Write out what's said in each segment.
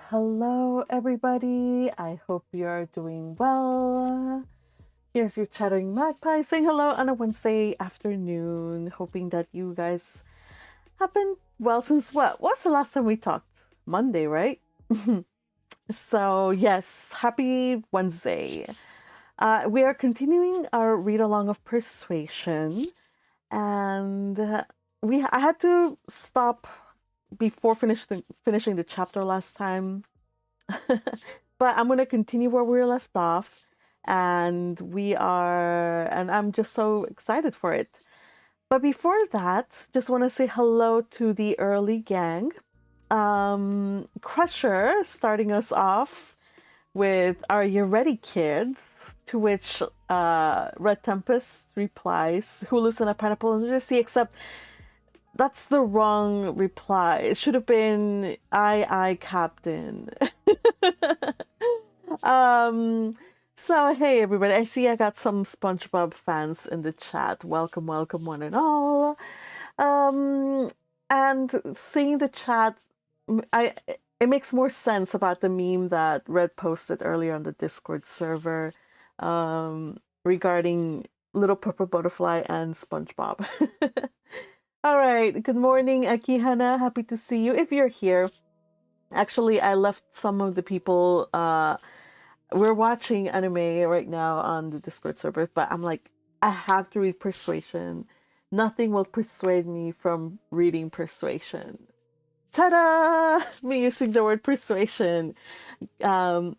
Hello, everybody. I hope you're doing well. Here's your chattering magpie saying hello on a Wednesday afternoon. Hoping that you guys have been well since what? What's the last time we talked? Monday, right? So, yes, happy Wednesday. We are continuing our read along of Persuasion, and I had to stop before finishing the chapter last time. But I'm going to continue where we left off, and I'm just so excited for it. But before that, just want to say hello to the early gang. Crusher starting us off with "Are you ready, kids?" To which Red Tempest replies, "Who lives in a pineapple under the sea?" Except that's the wrong reply. It should have been "Aye, Captain." So hey everybody, I see I got some SpongeBob fans in the chat. Welcome, welcome one and all. And seeing the chat, it makes more sense about the meme that Red posted earlier on the Discord server, regarding Little Purple Butterfly and SpongeBob. All right, good morning, Akihana. Happy to see you if you're here. Actually, I left some of the people. We're watching anime right now on the Discord server, but I'm like, I have to read Persuasion. Nothing will persuade me from reading Persuasion. Ta-da! Me using the word persuasion. Um,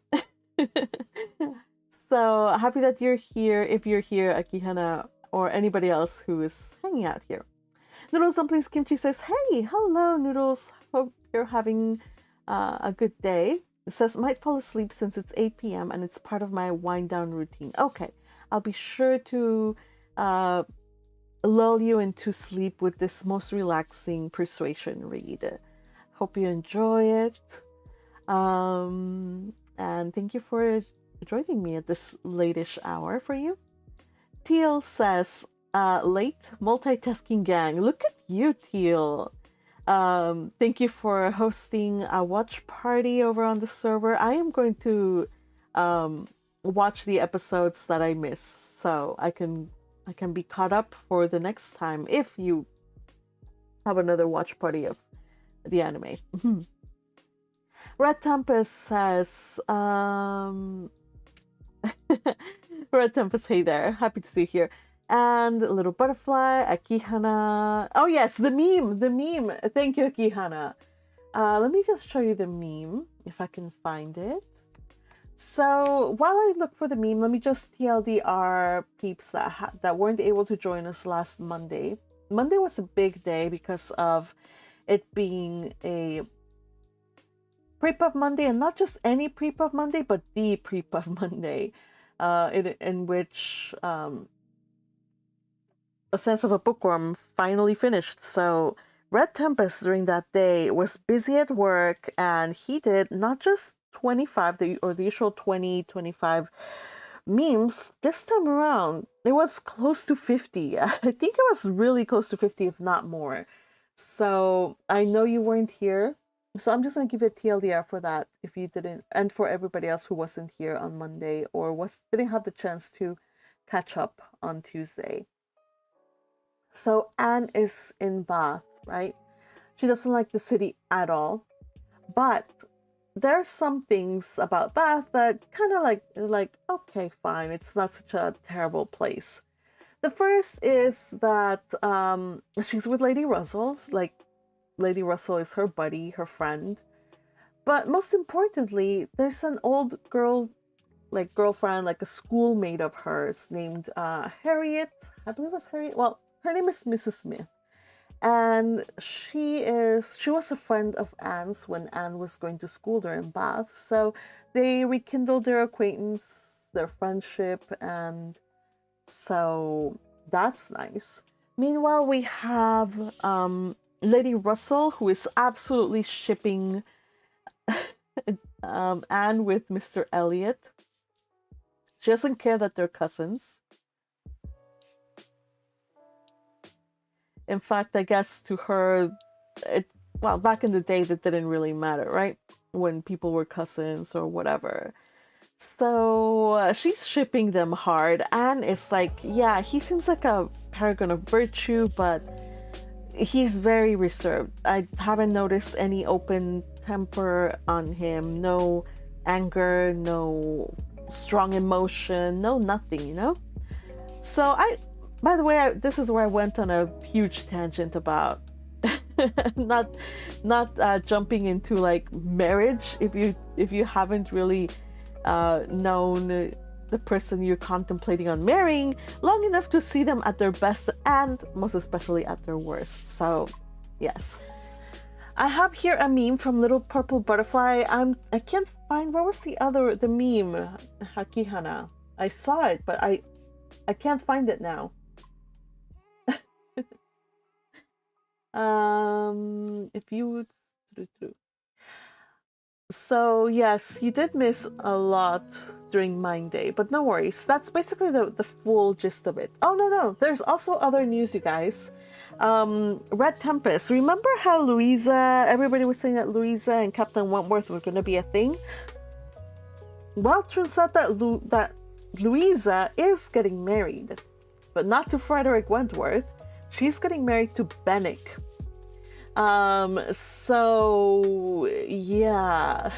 so happy that you're here. If you're here, Akihana, or anybody else who is hanging out here. Noodles Dumplings Kimchi says, "Hey, hello, Noodles. Hope you're having a good day." It says, "Might fall asleep since it's 8 p.m. and it's part of my wind down routine." Okay, I'll be sure to lull you into sleep with this most relaxing Persuasion read. Hope you enjoy it. And thank you for joining me at this late-ish hour for you. Teal says, "Late multitasking gang." Look at you, Teal. Thank you for hosting a watch party over on the server. I am going to watch the episodes that I missed, so I can be caught up for the next time if you have another watch party of the anime. Red Tempest says, Red Tempest, hey there, happy to see you here. And Little Butterfly, Akihana. Oh yes, the meme. Thank you, Akihana. Let me just show you the meme, if I can find it. So while I look for the meme, let me just TLDR peeps that weren't able to join us last Monday. Monday was a big day because of it being a Pre-Puff Monday, and not just any Pre-Puff Monday, but the Pre-Puff Monday, in which A Sense of a Bookworm finally finished. So Red Tempest during that day was busy at work, and he did not just 25 or the usual 20-25 memes. This time around it was close to 50. I think it was really close to 50, if not more. So I know you weren't here, so I'm just gonna give you a TLDR for that if you didn't, and for everybody else who wasn't here on Monday or didn't have the chance to catch up on Tuesday. So Anne is in Bath, right? She doesn't like the city at all, but there are some things about Bath that kind of like okay, fine, it's not such a terrible place. The first is that she's with Lady Russell's. Like, Lady Russell is her buddy, her friend. But most importantly, there's an old girlfriend, like a schoolmate of hers named Harriet. I believe it was Harriet. Well, her name is Mrs. Smith. And she was a friend of Anne's when Anne was going to school there in Bath. So they rekindled their acquaintance, their friendship, and so that's nice. Meanwhile, we have Lady Russell, who is absolutely shipping Anne with Mr. Elliot. She doesn't care that they're cousins. In fact, I guess to her, well, back in the day, that didn't really matter, right? when people were cousins or whatever. So she's shipping them hard. Anne is like, yeah, he seems like a paragon of virtue, but he's very reserved. I haven't noticed any open temper on him. No anger, no strong emotion, no nothing, you know? So by the way, this is where I went on a huge tangent about not jumping into like marriage if you haven't really known the person you're contemplating on marrying long enough to see them at their best and most especially at their worst. So yes, I have here a meme from Little Purple Butterfly. I can't find, where was the meme, Hakihana? I saw it, but I can't find it now. If you would. So yes, you did miss a lot during Mine Day, but no worries. That's basically the full gist of it. Oh no, there's also other news, you guys. Red Tempest. Remember how everybody was saying that Louisa and Captain Wentworth were going to be a thing? Well, turns out that Louisa is getting married, but not to Frederick Wentworth. She's getting married to Benwick. So yeah,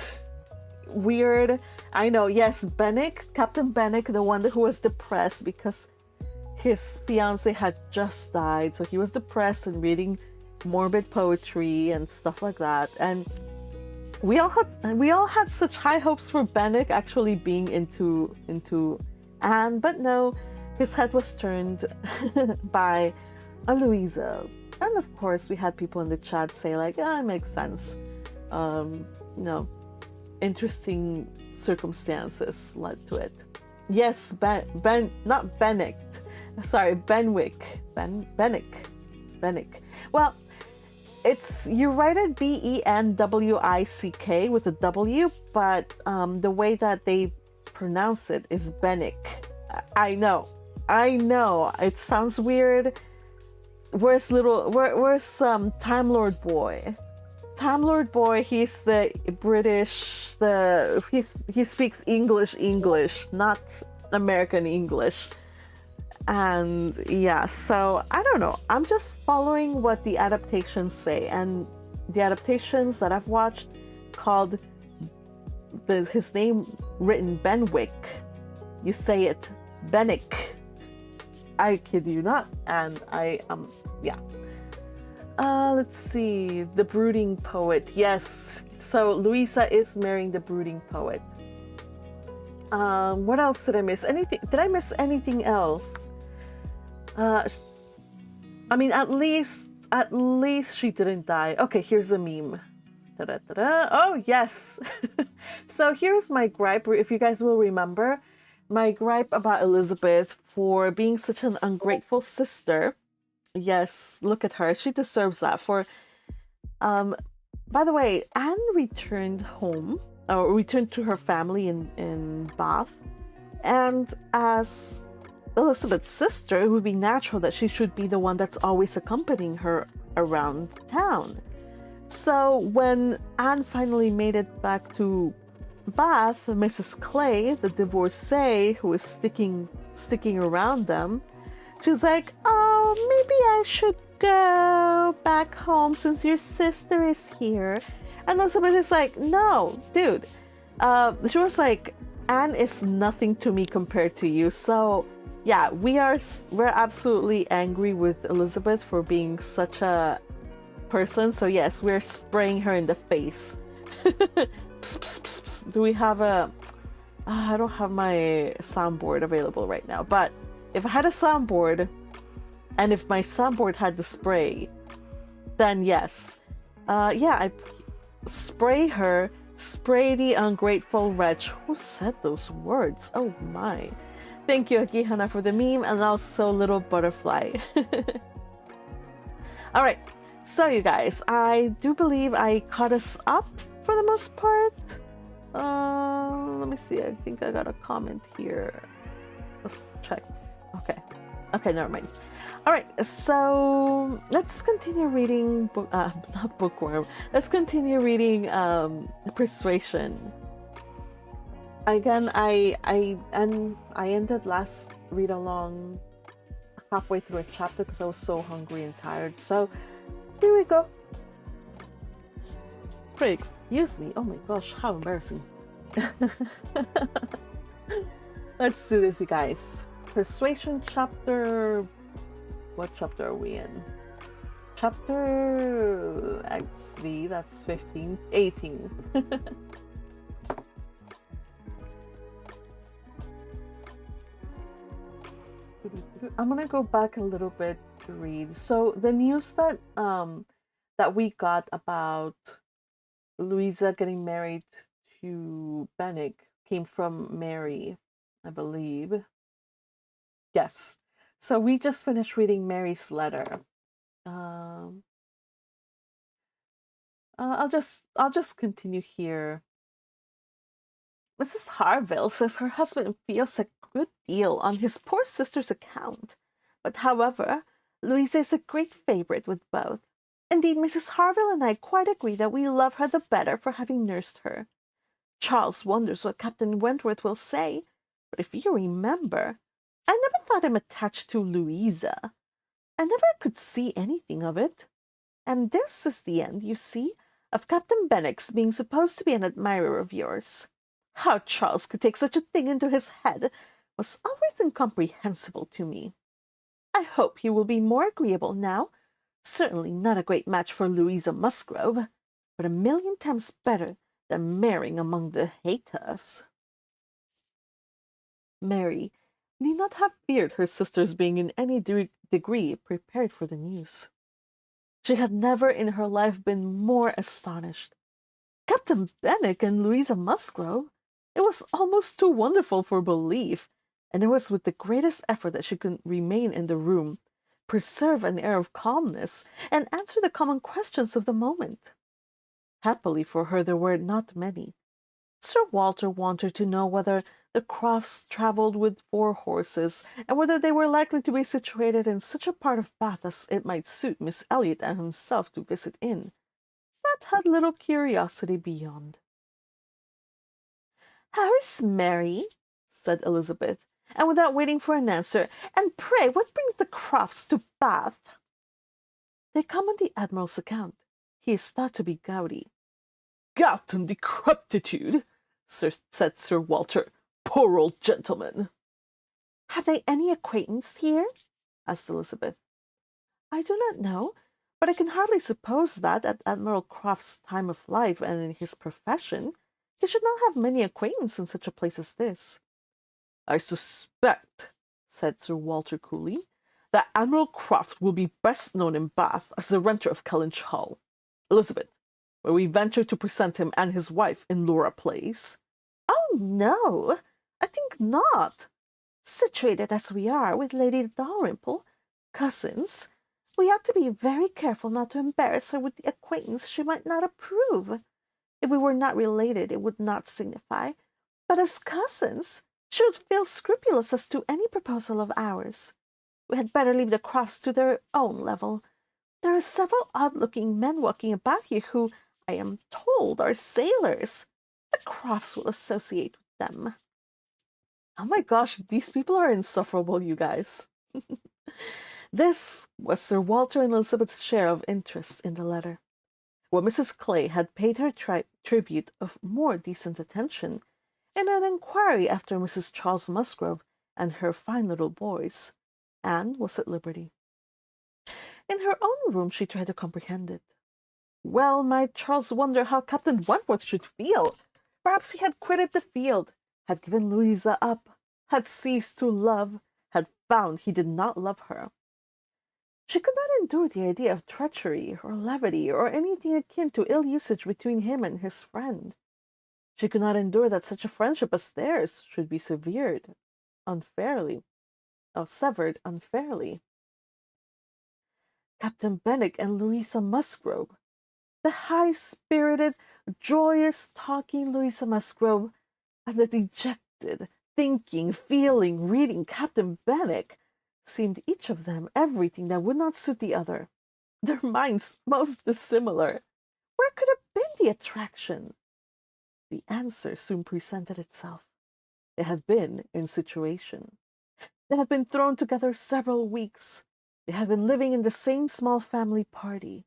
weird. I know. Yes, Benwick, Captain Benwick, the one who was depressed because his fiance had just died, so he was depressed and reading morbid poetry and stuff like that. And we all had such high hopes for Benwick actually being into Anne, but no, his head was turned by a Louisa. And of course, we had people in the chat say like, "Ah, it makes sense." Interesting circumstances led to it. Yes, not Benwick. Sorry, Benwick. Benwick. Well, you write it Benwick with a W, but the way that they pronounce it is Benwick. I know. It sounds weird. Where's Time Lord Boy? Time Lord Boy, he's the British, he speaks English, not American English. And yeah, so I don't know. I'm just following what the adaptations say, and the adaptations that I've watched called his name written Benwick. You say it Benwick. I kid you not. And yeah. Let's see. The brooding poet. Yes. So Louisa is marrying the brooding poet. What else did I miss? Did I miss anything else? I mean, at least she didn't die. Okay, here's a meme. Da-da-da-da. Oh, yes. So here's my gripe, if you guys will remember. My gripe about Elizabeth for being such an ungrateful sister. Yes, look at her. She deserves that. By the way, Anne returned home, or returned to her family in Bath. And as Elizabeth's sister, it would be natural that she should be the one that's always accompanying her around town. So when Anne finally made it back to Bath, Mrs. Clay, the divorcee who was sticking around them, she's like, "Oh, maybe I should go back home since your sister is here." And Elizabeth is like, "No, dude." She was like, "Anne is nothing to me compared to you." So yeah, we're absolutely angry with Elizabeth for being such a person. So yes, we're spraying her in the face. Psst, psst, psst, psst. Do we have I don't have my soundboard available right now, but if I had a soundboard and if my soundboard had the spray, then yes. I spray her, spray the ungrateful wretch. Who said those words? Oh my. Thank you, Akihana, for the meme, and also Little Butterfly. Alright, so you guys, I do believe I caught us up for the most part. Let me see, I think I got a comment here. Let's check. Okay, never mind. All right, so let's continue reading, not Bookworm. Let's continue reading Persuasion. Again, I ended last read along halfway through a chapter because I was so hungry and tired. So here we go. Pray excuse me. Oh my gosh, how embarrassing. Let's do this, you guys. Persuasion chapter. What chapter are we in? Chapter XV, that's 15, 18. I'm gonna go back a little bit to read. So the news that that we got about Louisa getting married to Benwick came from Mary, I believe. Yes. So we just finished reading Mary's letter. I'll just continue here. Mrs. Harville says her husband feels a good deal on his poor sister's account, but however, Louisa is a great favourite with both. Indeed, Mrs. Harville and I quite agree that we love her the better for having nursed her. Charles wonders what Captain Wentworth will say, but if you remember, I never thought him attached to Louisa. I never could see anything of it. And this is the end, you see, of Captain Benwick's being supposed to be an admirer of yours. How Charles could take such a thing into his head was always incomprehensible to me. I hope he will be more agreeable now. Certainly not a great match for Louisa Musgrove, but a million times better than marrying among the Hayters. Mary need not have feared her sister's being in any degree prepared for the news. She had never in her life been more astonished. Captain Benwick and Louisa Musgrove! It was almost too wonderful for belief, and it was with the greatest effort that she could remain in the room, preserve an air of calmness, and answer the common questions of the moment. Happily for her there were not many. Sir Walter wanted to know whether the Crofts travelled with 4 horses, and whether they were likely to be situated in such a part of Bath as it might suit Miss Elliot and himself to visit in, but had little curiosity beyond. "How is Mary?" said Elizabeth, and without waiting for an answer, "and pray what brings the Crofts to Bath?" "They come on the Admiral's account. He is thought to be gouty." "Gout and decrepitude!" said Sir Walter. "Poor old gentleman!" "Have they any acquaintance here?" asked Elizabeth. "I do not know, but I can hardly suppose that, at Admiral Croft's time of life and in his profession, he should not have many acquaintance in such a place as this." "I suspect," said Sir Walter coolly, "that Admiral Croft will be best known in Bath as the renter of Kellynch Hall. Elizabeth, will we venture to present him and his wife in Laura Place?" "Oh, no, I think not. Situated as we are, with Lady Dalrymple, cousins, we ought to be very careful not to embarrass her with the acquaintance she might not approve. If we were not related, it would not signify, but as cousins, she would feel scrupulous as to any proposal of ours. We had better leave the Crofts to their own level. There are several odd-looking men walking about here who, I am told, are sailors. The Crofts will associate with them." Oh my gosh, these people are insufferable, you guys. This was Sir Walter and Elizabeth's share of interest in the letter. When Mrs. Clay had paid her tribute of more decent attention, in an inquiry after Mrs. Charles Musgrove and her fine little boys, Anne was at liberty. In her own room she tried to comprehend it. Well might Charles wonder how Captain Wentworth should feel. Perhaps he had quitted the field, had given Louisa up, had ceased to love, had found he did not love her. She could not endure the idea of treachery or levity or anything akin to ill usage between him and his friend. She could not endure that such a friendship as theirs should be severed unfairly. Captain Benwick and Louisa Musgrove. The high-spirited, joyous, talking Louisa Musgrove, and the dejected, thinking, feeling, reading Captain Benwick, seemed each of them everything that would not suit the other, their minds most dissimilar. Where could have been the attraction? The answer soon presented itself. It had been in situation. They had been thrown together several weeks. They had been living in the same small family party.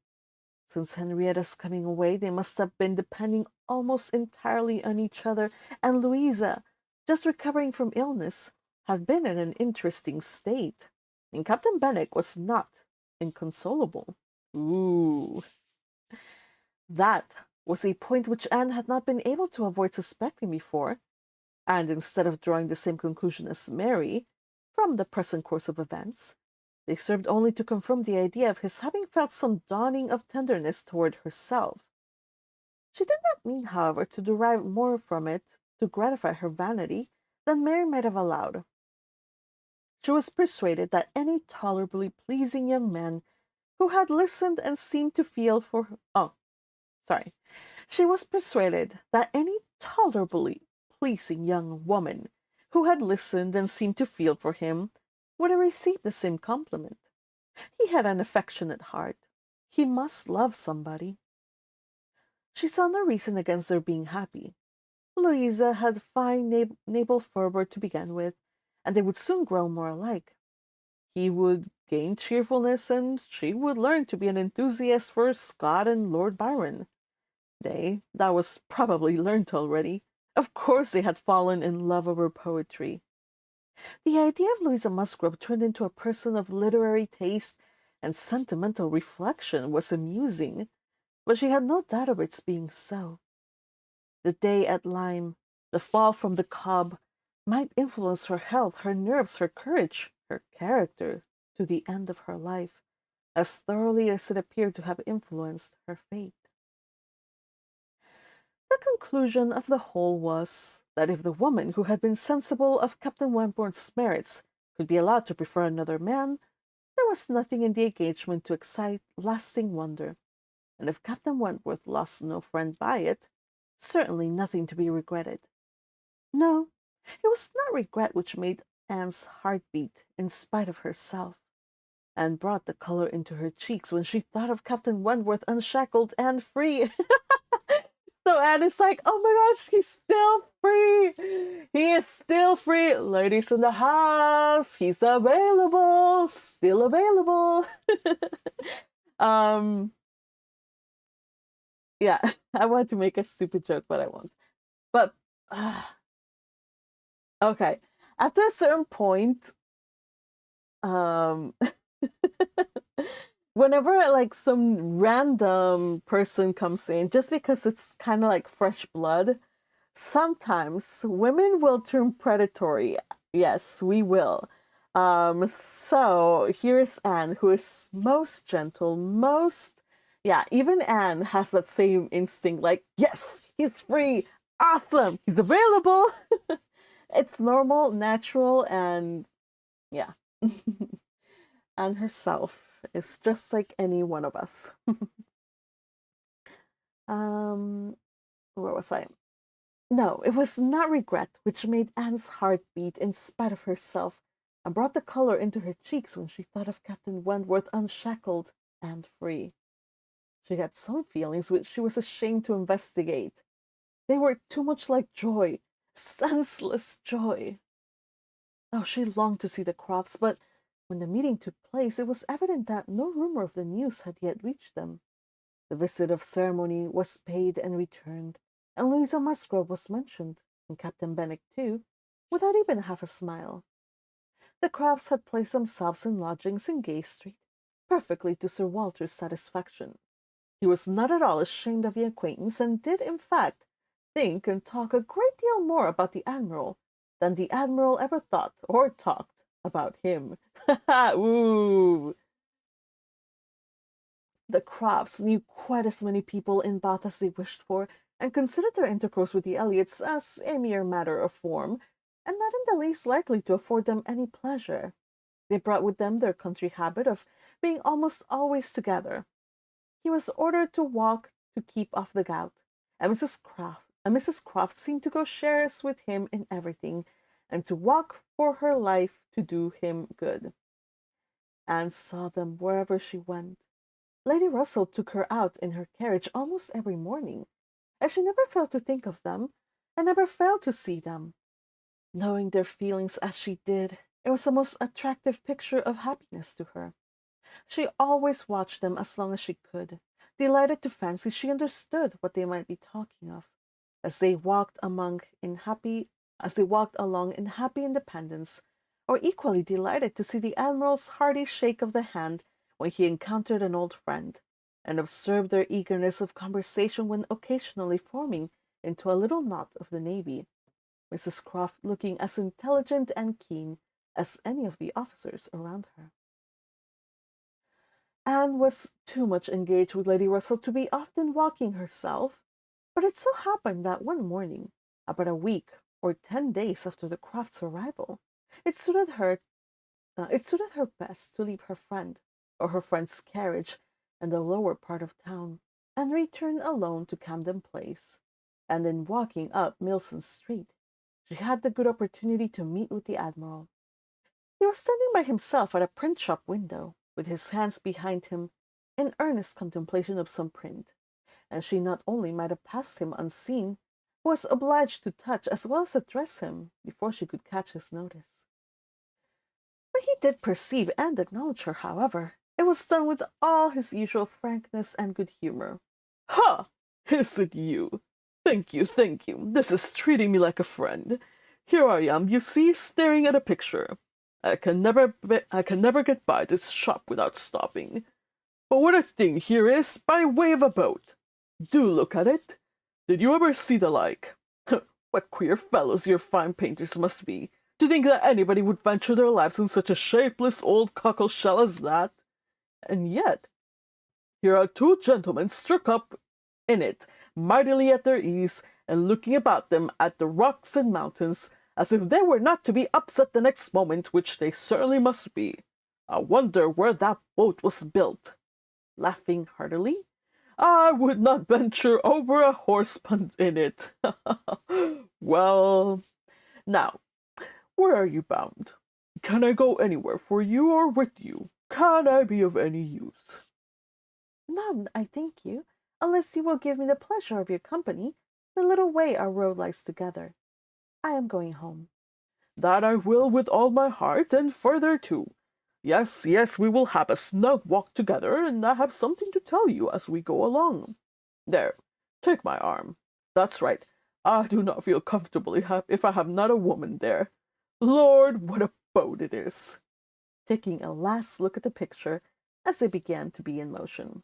Since Henrietta's coming away, they must have been depending almost entirely on each other, and Louisa, just recovering from illness, had been in an interesting state. And Captain Benwick was not inconsolable. Ooh. That was a point which Anne had not been able to avoid suspecting before, and instead of drawing the same conclusion as Mary from the present course of events, they served only to confirm the idea of his having felt some dawning of tenderness toward herself. She did not mean, however, to derive more from it to gratify her vanity than Mary might have allowed. She was persuaded that any tolerably pleasing young man who had listened and seemed to feel for her, she was persuaded that any tolerably pleasing young woman who had listened and seemed to feel for him would have received the same compliment. He had an affectionate heart. He must love somebody. She saw no reason against their being happy. Louisa had fine naval fervor to begin with, and they would soon grow more alike. He would gain cheerfulness, and she would learn to be an enthusiast for Scott and Lord Byron. That was probably learned already. Of course they had fallen in love over poetry. The idea of Louisa Musgrove turned into a person of literary taste and sentimental reflection was amusing, but she had no doubt of its being so. The day at Lyme, the fall from the Cobb, might influence her health, her nerves, her courage, her character, to the end of her life, as thoroughly as it appeared to have influenced her fate. The conclusion of the whole was that if the woman who had been sensible of Captain Wentworth's merits could be allowed to prefer another man, there was nothing in the engagement to excite lasting wonder, and if Captain Wentworth lost no friend by it, certainly nothing to be regretted. No, it was not regret which made Anne's heart beat in spite of herself, and brought the color into her cheeks when she thought of Captain Wentworth unshackled and free. So Anne is like, oh my gosh, he's still free. He is still free. Ladies in the house, he's available. Still available. Yeah, I want to make a stupid joke, but I won't. But, okay. After a certain point, um, whenever like some random person comes in, just because it's kind of like fresh blood, sometimes women will turn predatory. Yes, we will. So here's Anne, who is most gentle, yeah, even Anne has that same instinct, like, yes, he's free, awesome, he's available. It's normal, natural, and yeah. And herself is just like any one of us. Where was I? No, it was not regret which made Anne's heart beat in spite of herself, and brought the color into her cheeks when she thought of Captain Wentworth unshackled and free. She had some feelings which she was ashamed to investigate. They were too much like joy, senseless joy. Oh, she longed to see the Crofts, but when the meeting took place, it was evident that no rumor of the news had yet reached them. The visit of ceremony was paid and returned, and Louisa Musgrove was mentioned, and Captain Benwick too, without even half a smile. The Crofts had placed themselves in lodgings in Gay Street, perfectly to Sir Walter's satisfaction. He was not at all ashamed of the acquaintance, and did, in fact, think and talk a great deal more about the Admiral than the Admiral ever thought or talked about him. Ooh! The Crofts knew quite as many people in Bath as they wished for, and considered their intercourse with the Elliots as a mere matter of form, and not in the least likely to afford them any pleasure. They brought with them their country habit of being almost always together. He was ordered to walk to keep off the gout, and Mrs. Croft seemed to go shares with him in everything, and to walk for her life to do him good. Anne saw them wherever she went. Lady Russell took her out in her carriage almost every morning, and she never failed to think of them, and never failed to see them. Knowing their feelings as she did, it was a most attractive picture of happiness to her. She always watched them as long as she could, delighted to fancy she understood what they might be talking of, as they walked along in happy independence, or equally delighted to see the Admiral's hearty shake of the hand when he encountered an old friend, and observed their eagerness of conversation when occasionally forming into a little knot of the navy, Mrs. Croft looking as intelligent and keen as any of the officers around her. Anne was too much engaged with Lady Russell to be often walking herself, but it so happened that one morning, about a week or 10 days after the Crofts' arrival, it suited her best to leave her friend or her friend's carriage in the lower part of town and return alone to Camden Place. And in walking up Milson Street, she had the good opportunity to meet with the Admiral. He was standing by himself at a print shop window, with his hands behind him, in earnest contemplation of some print, and she not only might have passed him unseen, but was obliged to touch as well as address him before she could catch his notice. When he did perceive and acknowledge her, however, it was done with all his usual frankness and good humor. "Ha! Is it you? Thank you, thank you. This is treating me like a friend. Here I am, you see, staring at a picture. I can never get by this shop without stopping. But what a thing here is by way of a boat. Do look at it. Did you ever see the like? What queer fellows your fine painters must be, to think that anybody would venture their lives in such a shapeless old cockle-shell as that. And yet, here are two gentlemen struck up in it, mightily at their ease, and looking about them at the rocks and mountains, as if they were not to be upset the next moment, which they certainly must be. I wonder where that boat was built." Laughing heartily, "I would not venture over a horse-punt in it. Well, now, where are you bound? Can I go anywhere for you or with you? Can I be of any use?" "None, I thank you, unless you will give me the pleasure of your company the little way our road lies together. I am going home." "That I will with all my heart, and further too. Yes, yes, we will have a snug walk together, and I have something to tell you as we go along. There, take my arm. That's right. I do not feel comfortable if I have not a woman there. Lord, what a boat it is!" Taking a last look at the picture as they began to be in motion.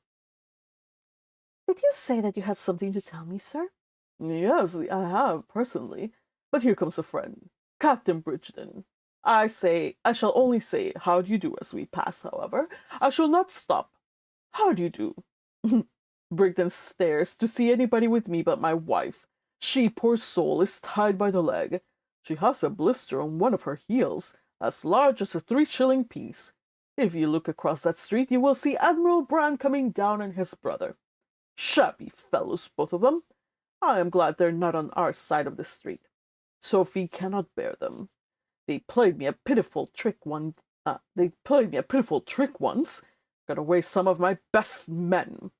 "Did you say that you had something to tell me, sir?" "Yes, I have, personally. But here comes a friend, Captain Bridgeton. I shall only say, 'How do you do?' as we pass, however. I shall not stop. How do you do?" Brigden stares to see anybody with me but my wife. She, poor soul, is tied by the leg. She has a blister on one of her heels, as large as a 3-shilling piece. If you look across that street, you will see Admiral Brand coming down and his brother. Shabby fellows, both of them. I am glad they're not on our side of the street. Sophie cannot bear them. They played me a pitiful trick once. Got away some of my best men.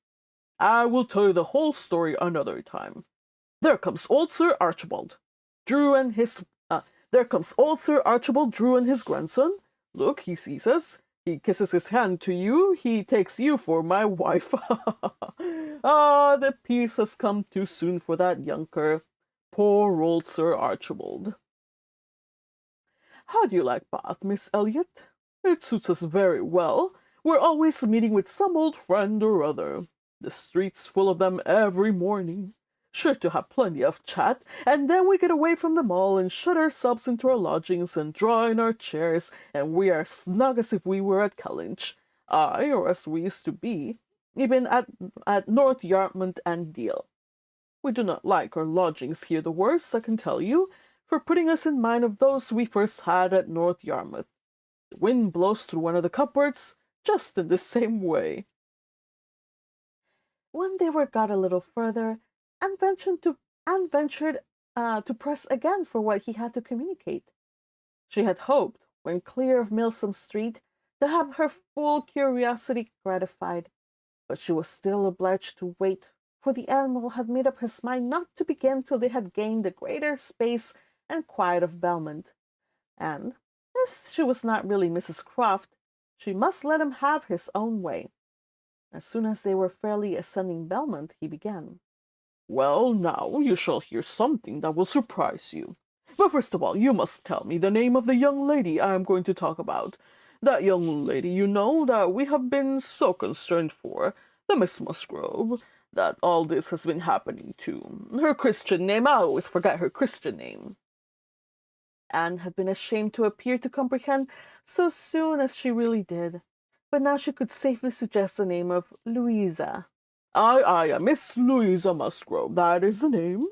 I will tell you the whole story another time. There comes old Sir Archibald Drew and his grandson. Look, he sees us. He kisses his hand to you. He takes you for my wife. Ah, the peace has come too soon for that younker. Poor old Sir Archibald. How do you like Bath, Miss Elliot? It suits us very well. We're always meeting with some old friend or other. The street's full of them every morning. Sure to have plenty of chat, and then we get away from them all and shut ourselves into our lodgings and draw in our chairs, and we are snug as if we were at Kellynch. Aye, or as we used to be, even at North Yarmouth and Deal. We do not like our lodgings here the worse, I can tell you, for putting us in mind of those we first had at North Yarmouth. The wind blows through one of the cupboards, just in the same way." When they were got a little further, Anne ventured to press again for what he had to communicate. She had hoped, when clear of Milsom Street, to have her full curiosity gratified, but she was still obliged to wait, for the animal had made up his mind not to begin till they had gained the greater space and quiet of Belmont, and, as she was not really Mrs. Croft, she must let him have his own way. As soon as they were fairly ascending Belmont, he began. Well, now you shall hear something that will surprise you. But first of all, you must tell me the name of the young lady I am going to talk about. That young lady, you know, that we have been so concerned for, the Miss Musgrove, that all this has been happening to. Her Christian name, I always forget her Christian name. Anne had been ashamed to appear to comprehend so soon as she really did, but now she could safely suggest the name of Louisa. Aye, Miss Louisa Musgrove, that is the name.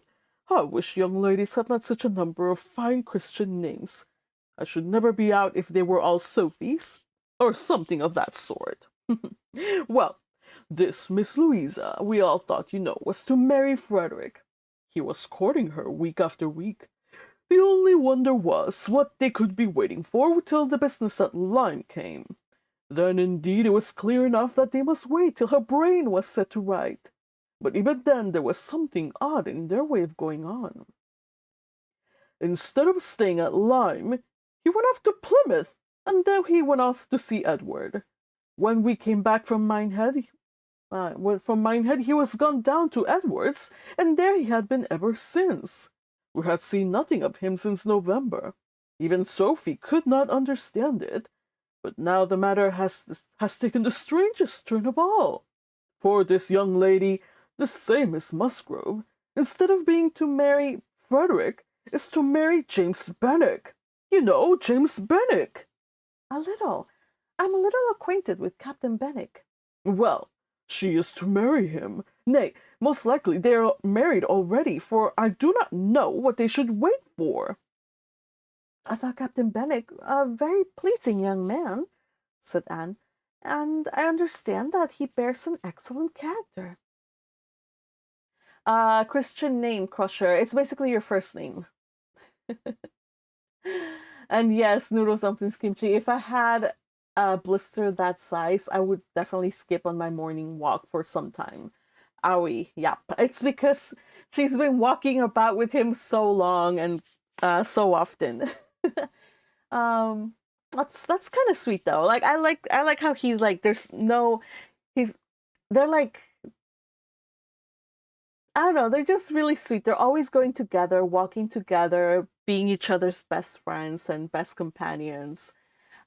I wish young ladies had not such a number of fine Christian names. I should never be out if they were all Sophies, or something of that sort. Well, this Miss Louisa, we all thought, you know, was to marry Frederick. He was courting her week after week. The only wonder was what they could be waiting for till the business at Lyme came. Then indeed it was clear enough that they must wait till her brain was set to right. But even then there was something odd in their way of going on. Instead of staying at Lyme, he went off to Plymouth, and then he went off to see Edward. When we came back from Minehead, he was gone down to Edward's, and there he had been ever since. We had seen nothing of him since November. Even Sophie could not understand it. But now the matter has taken the strangest turn of all. For this young lady, the same Miss Musgrove, instead of being to marry Frederick, is to marry James Benwick. You know, James Benwick. A little. I'm a little acquainted with Captain Benwick. Well, she is to marry him. Nay, most likely they are married already, for I do not know what they should wait for. I thought Captain Benwick a very pleasing young man, said Anne, and I understand that he bears an excellent character. Christian name, Crusher. It's basically your first name. And yes, noodle something's kimchi. If I had a blister that size, I would definitely skip on my morning walk for some time. Owie, yep. It's because she's been walking about with him so long and so often. That's kind of sweet though. Like I like how he's like they're like I don't know, they're just really sweet. They're always going together, walking together, being each other's best friends and best companions.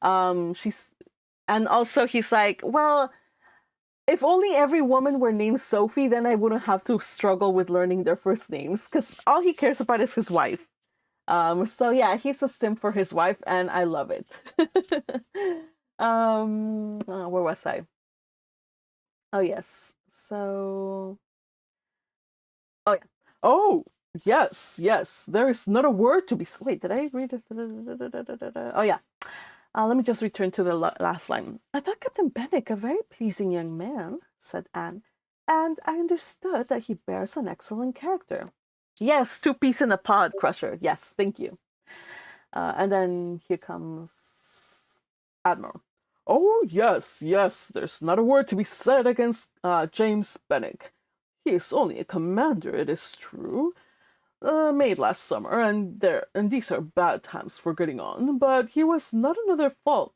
She's and also he's like, well, if only every woman were named Sophie, then I wouldn't have to struggle with learning their first names, because all he cares about is his wife. So yeah, he's a simp for his wife, and I love it. Where was I? Oh yes. So, oh yeah. Oh yes. There is not a word to be. Wait, did I read it? Oh yeah. Let me just return to the last line. I thought Captain Benwick a very pleasing young man, said Anne, and I understood that he bears an excellent character. Yes, two peas in a pod, Crusher. Yes, thank you. And then here comes Admiral. Oh, yes, there's not a word to be said against James Benwick. He is only a commander, it is true. Made last summer, and these are bad times for getting on, but he has not another fault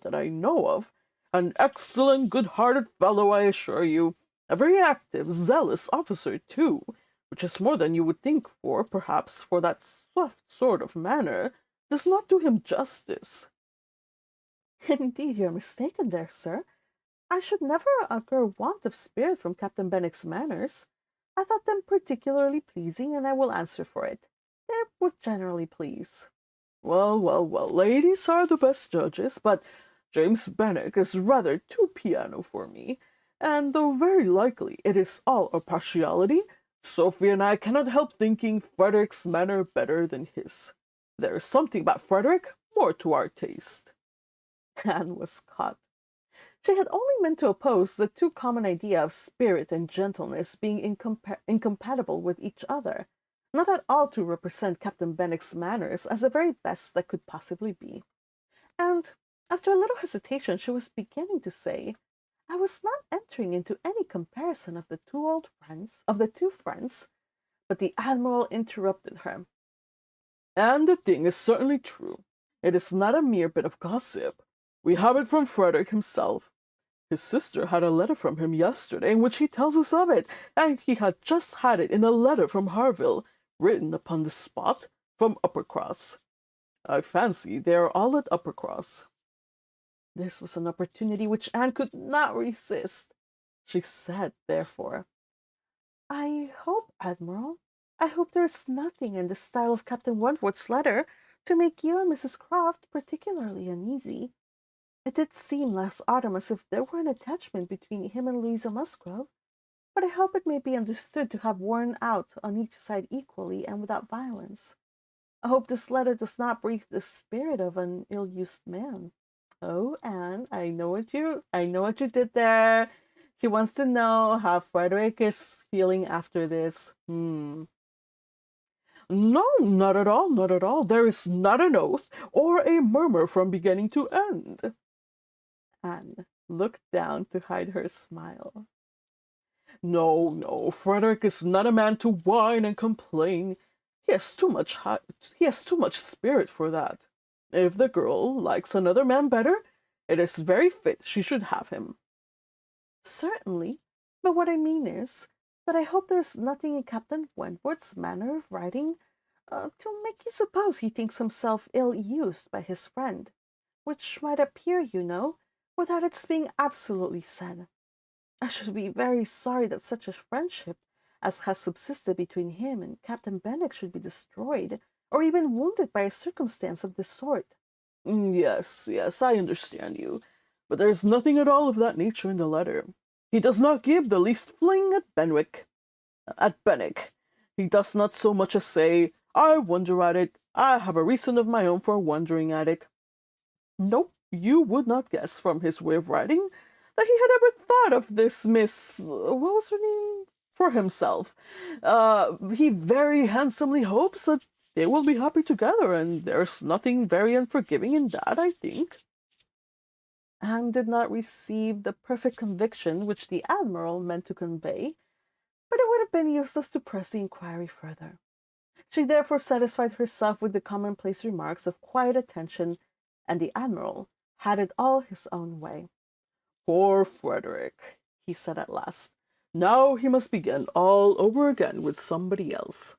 that I know of. An excellent, good-hearted fellow, I assure you. A very active, zealous officer, too, which is more than you would think for, perhaps, for that soft sort of manner, does not do him justice. Indeed, you're mistaken there, sir. I should never occur want of spirit from Captain Benwick's manners. I thought them particularly pleasing, and I will answer for it. They would generally please. Well, ladies are the best judges, but James Benwick is rather too piano for me, and though very likely it is all a partiality, Sophie and I cannot help thinking Frederick's manner better than his. There is something about Frederick more to our taste. Anne was caught. She had only meant to oppose the too common idea of spirit and gentleness being incompatible with each other, not at all to represent Captain Benwick's manners as the very best that could possibly be. And After a little hesitation, she was beginning to say, I was not entering into any comparison of the two friends, but the Admiral interrupted her. And the thing is certainly true. It is not a mere bit of gossip. We have it from Frederick himself. His sister had a letter from him yesterday in which he tells us of it, and he had just had it in a letter from Harville, written upon the spot, from Uppercross. I fancy they are all at Uppercross. This was an opportunity which Anne could not resist. She said, therefore, I hope, Admiral, I hope there is nothing in the style of Captain Wentworth's letter to make you and Mrs. Croft particularly uneasy. It did seem last autumn as if there were an attachment between him and Louisa Musgrove, but I hope it may be understood to have worn out on each side equally and without violence. I hope this letter does not breathe the spirit of an ill-used man. Oh, Anne, I know what you did there. She wants to know how Frederick is feeling after this. No, not at all, not at all. There is not an oath or a murmur from beginning to end. Anne looked down to hide her smile. No, no, Frederick is not a man to whine and complain. He has too much spirit for that. If the girl likes another man better, it is very fit she should have him. Certainly, but what I mean is that I hope there's nothing in Captain Wentworth's manner of writing to make you suppose he thinks himself ill-used by his friend, which might appear, you know, without its being absolutely said. I should be very sorry that such a friendship as has subsisted between him and Captain Benwick should be destroyed, or even wounded by a circumstance of this sort. Yes, yes, I understand you, but there is nothing at all of that nature in the letter. He does not give the least fling at Benwick. At Benwick. He does not so much as say, I wonder at it, I have a reason of my own for wondering at it. Nope, you would not guess from his way of writing that he had ever thought of this Miss, what was her name, for himself. He very handsomely hopes that they will be happy together, and there's nothing very unforgiving in that, I think. Anne did not receive the perfect conviction which the Admiral meant to convey, but it would have been useless to press the inquiry further. She therefore satisfied herself with the commonplace remarks of quiet attention, and the Admiral had it all his own way. Poor Frederick, he said at last. Now he must begin all over again with somebody else.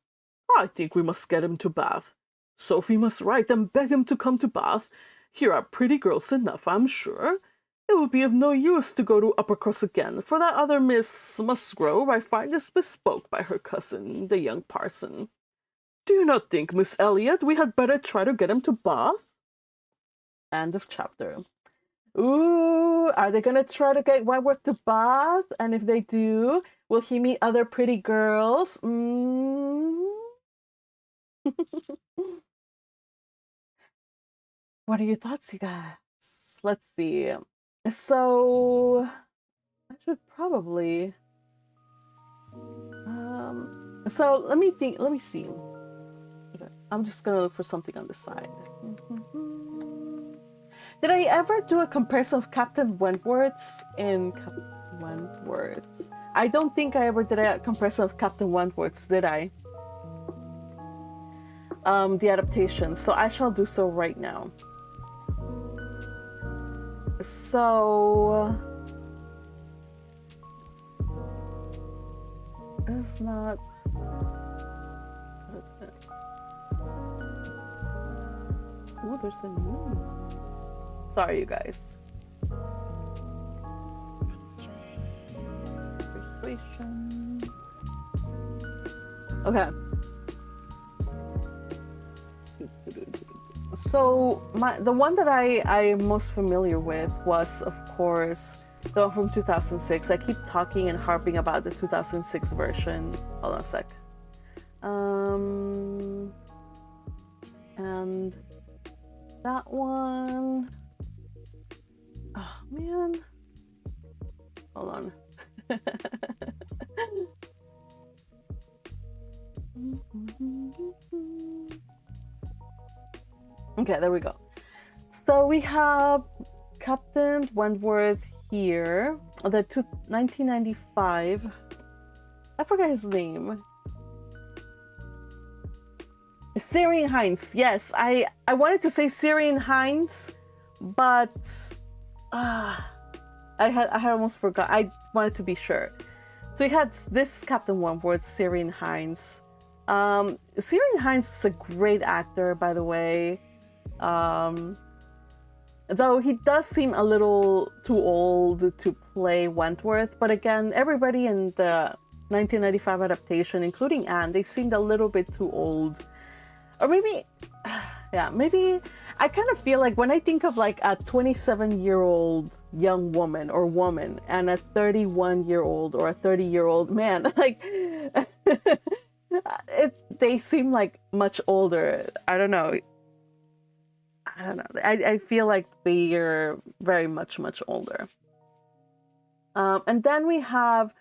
I think we must get him to Bath. Sophie must write and beg him to come to Bath. Here are pretty girls enough, I'm sure. It will be of no use to go to Uppercross again, for that other Miss Musgrove I find is bespoke by her cousin, the young parson. Do you not think, Miss Elliot, we had better try to get him to Bath? End of chapter. Ooh, are they gonna try to get Wentworth to Bath? And if they do, will he meet other pretty girls? What are your thoughts, you guys? Let's see. So I should probably so let me see. Okay, I'm just gonna look for something on the side. Did I ever do a comparison of Captain Wentworth's in Wentworth's? I don't think I ever did a comparison of Captain Wentworth's, did I? The adaptation, so I shall do so right now. So it's not. Oh, there's a new one. Sorry, you guys. Persuasion. Okay. So the one that I'm most familiar with was, of course, the one from 2006. I keep talking and harping about the 2006 version. Hold on a sec. And that one. Oh man. Hold on. Okay, there we go. So we have Captain Wentworth here, 1995. I forget his name. Syrian Hines. Yes, I wanted to say Syrian Hines, but I had almost forgot. I wanted to be sure. So he had this Captain Wentworth, Syrian Hines. Syrian Hines is a great actor, by the way. Though he does seem a little too old to play Wentworth, but again, everybody in the 1995 adaptation, including Anne, they seemed a little bit too old. Or maybe, yeah, maybe I kind of feel like when I think of like a 27-year-old young woman or woman and a 31-year-old or a 30-year-old man, like they seem like much older. I don't know. I feel like they're very much older. And then we have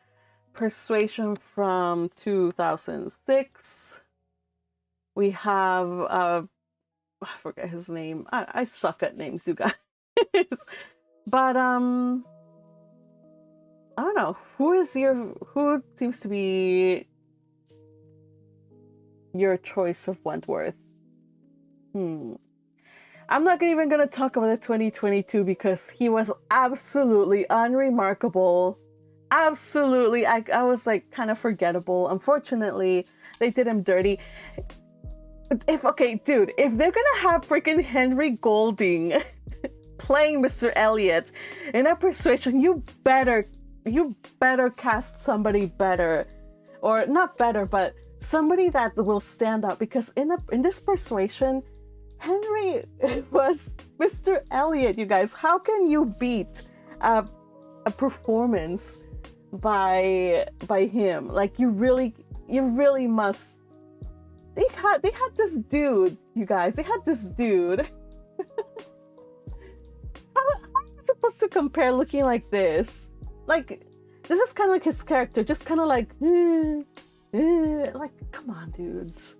Persuasion from 2006. We have I forget his name. I suck at names, you guys. But I don't know. Who seems to be your choice of Wentworth? I'm not even gonna talk about the 2022 because he was absolutely unremarkable. Absolutely, I was like kind of forgettable. Unfortunately, they did him dirty. If they're gonna have freaking Henry Golding playing Mr. Elliot in a Persuasion, you better cast somebody better, or not better, but somebody that will stand out. Because in this Persuasion, Henry was Mr. Elliot. You guys, how can you beat a performance by him? Like you really must. They had this dude, you guys. They had this dude. How am I supposed to compare looking like this? Like, this is kind of like his character, just kind of like, like, come on, dudes.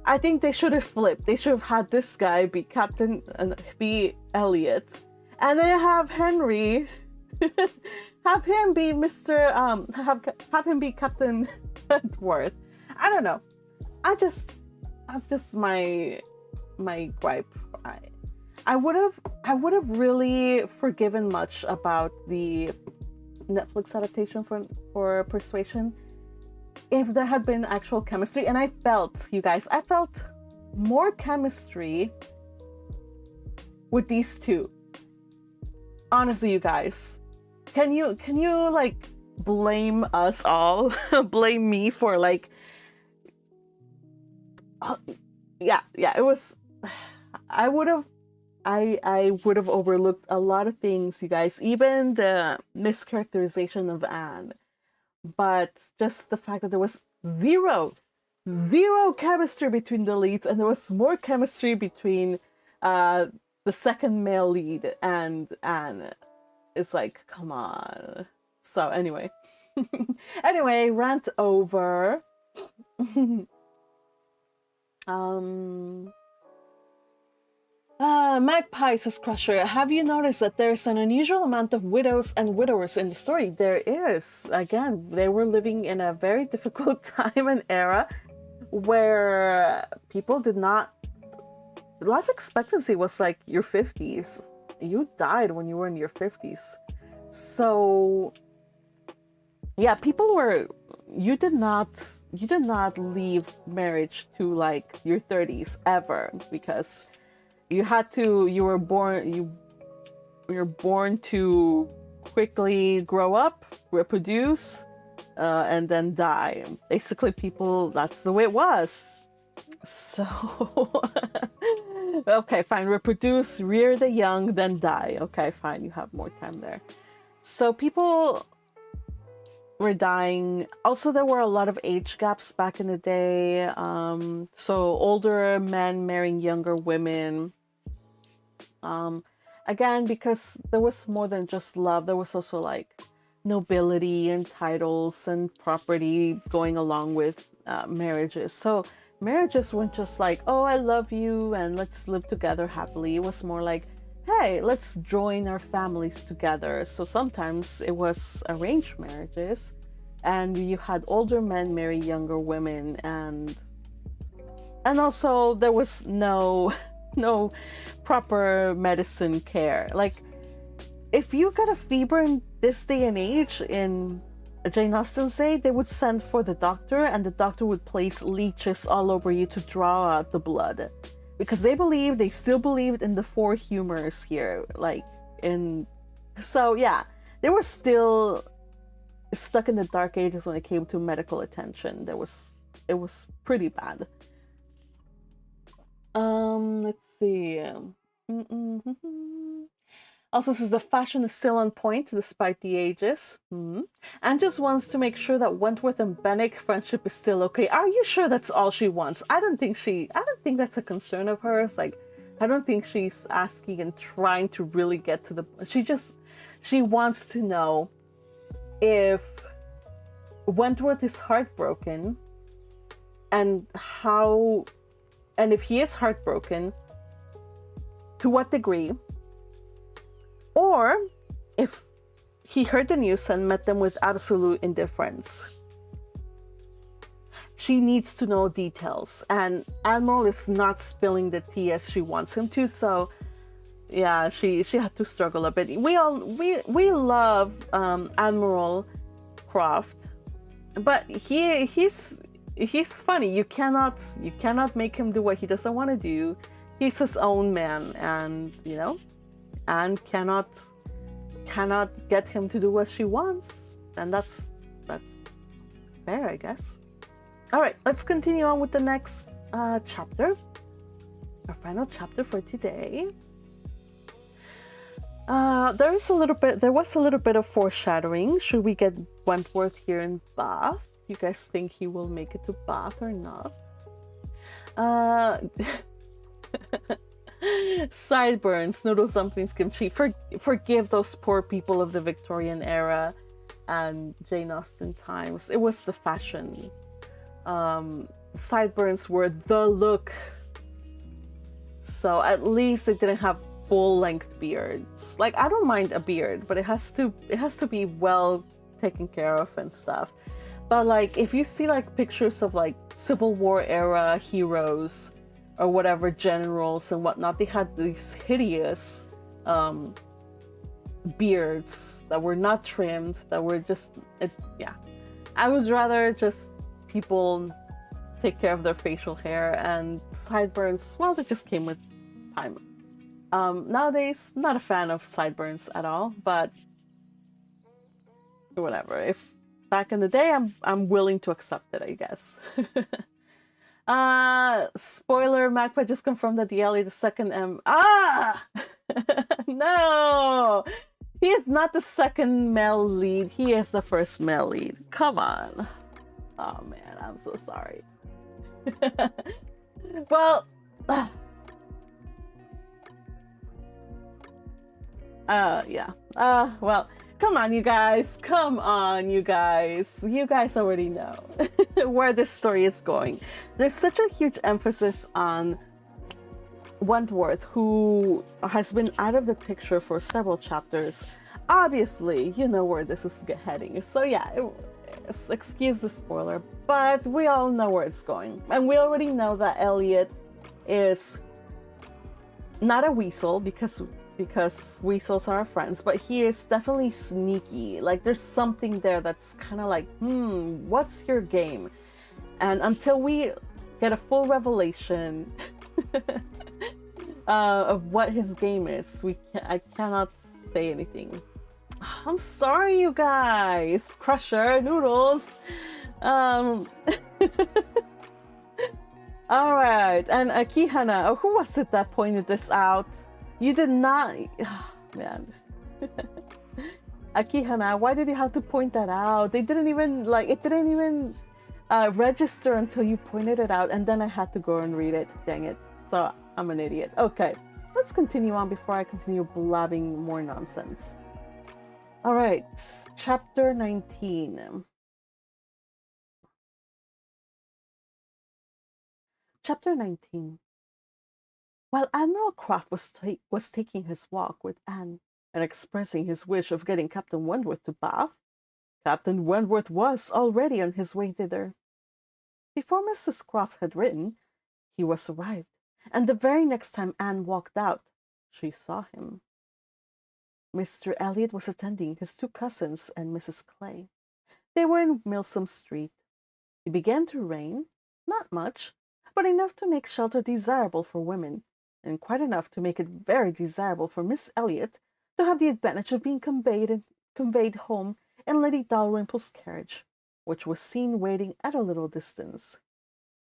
I think they should have flipped. They should have had this guy be Captain and be Elliot, and then have Henry, have him be Mr. Have him be Captain Wentworth. I don't know. That's just my gripe. I would have really forgiven much about the Netflix adaptation for Persuasion if there had been actual chemistry. And I felt more chemistry with these two. Honestly, you guys, can you like blame us all? Blame me for like. It was. I would have overlooked a lot of things, you guys, even the mischaracterization of Anne. But just the fact that there was zero chemistry between the leads, and there was more chemistry between the second male lead and Anne. It's like, come on. So anyway, rant over. Magpie says Crusher, have you noticed that there's an unusual amount of widows and widowers in the story? There is. Again, they were living in a very difficult time and era where people did not... Life expectancy was like your 50s. You died when you were in your 50s. So, yeah, people were... You did not leave marriage to like your 30s ever, because you were born to quickly grow up, reproduce, and then die. Basically, people, that's the way it was. So, okay, fine, reproduce, rear the young, then die. Okay, fine, you have more time there. So people were dying. Also, there were a lot of age gaps back in the day. So older men marrying younger women. Again, because there was more than just love, there was also like nobility and titles and property going along with marriages. So marriages weren't just like, oh, I love you and let's live together happily. It was more like hey, let's join our families together. So sometimes it was arranged marriages, and you had older men marry younger women, and also there was no no proper medicine care. Like, if you got a fever in this day and age, in Jane Austen's day, they would send for the doctor, and the doctor would place leeches all over you to draw out the blood, because they still believed in the four humors here. So yeah, they were still stuck in the dark ages when it came to medical attention. It was pretty bad. Let's see. Also says the fashion is still on point despite the ages. Anne just wants to make sure that Wentworth and Benwick friendship is still okay. Are you sure that's all she wants? I don't think that's a concern of hers. Like, I don't think she's asking and trying to really get to the... She wants to know if Wentworth is heartbroken, and if he is heartbroken, to what degree, or if he heard the news and met them with absolute indifference. She needs to know details, and Admiral is not spilling the tea as she wants him to, so yeah, she had to struggle a bit. We love Admiral Croft, but he's funny. You cannot make him do what he doesn't want to do. He's his own man, and Anne cannot get him to do what she wants, and that's fair, I guess. All right, let's continue on with the next chapter, our final chapter for today. There was a little bit of foreshadowing. Should we get Wentworth here in Bath? You guys think he will make it to Bath or not? Sideburns, noodle dumplings, kimchi. Forgive those poor people of the Victorian era and Jane Austen times. It was the fashion. Sideburns were the look. So at least they didn't have full-length beards. Like, I don't mind a beard, but it has to be well taken care of and stuff. But like, if you see like pictures of like Civil War era heroes or whatever, generals and whatnot, they had these hideous beards that were not trimmed, that were just I would rather just people take care of their facial hair, and sideburns, well, they just came with time. Nowadays, not a fan of sideburns at all, but whatever. If back in the day, I'm willing to accept it, I guess. Spoiler, Magpie just confirmed that the Elliot second no! He is not the second male lead. He is the first male lead. Come on. Oh man, I'm so sorry. Well, yeah. Well, come on, you guys. Come on, you guys. You guys already know where this story is going. There's such a huge emphasis on Wentworth, who has been out of the picture for several chapters. Obviously, you know where this is heading. So yeah, excuse the spoiler, but we all know where it's going. And we already know that Elliot is not a weasel, because weasels are our friends, but he is definitely sneaky. Like, there's something there that's kind of like, what's your game? And until we get a full revelation of what his game is, I cannot say anything. I'm sorry, you guys. Crusher, Noodles. All right, and Akihana, who was it that pointed this out? You did not. Oh, man. Akihana, why did you have to point that out? They didn't even it didn't even register until you pointed it out, and then I had to go and read it. Dang it. So I'm an idiot. Okay, let's continue on before I continue blabbing more nonsense. All right, chapter 19. Chapter 19. While Admiral Croft was taking his walk with Anne and expressing his wish of getting Captain Wentworth to Bath, Captain Wentworth was already on his way thither. Before Mrs. Croft had written, he was arrived, and the very next time Anne walked out, she saw him. Mr. Elliot was attending his two cousins and Mrs. Clay. They were in Milsom Street. It began to rain, not much, but enough to make shelter desirable for women, and quite enough to make it very desirable for Miss Elliot to have the advantage of being conveyed home in Lady Dalrymple's carriage, which was seen waiting at a little distance.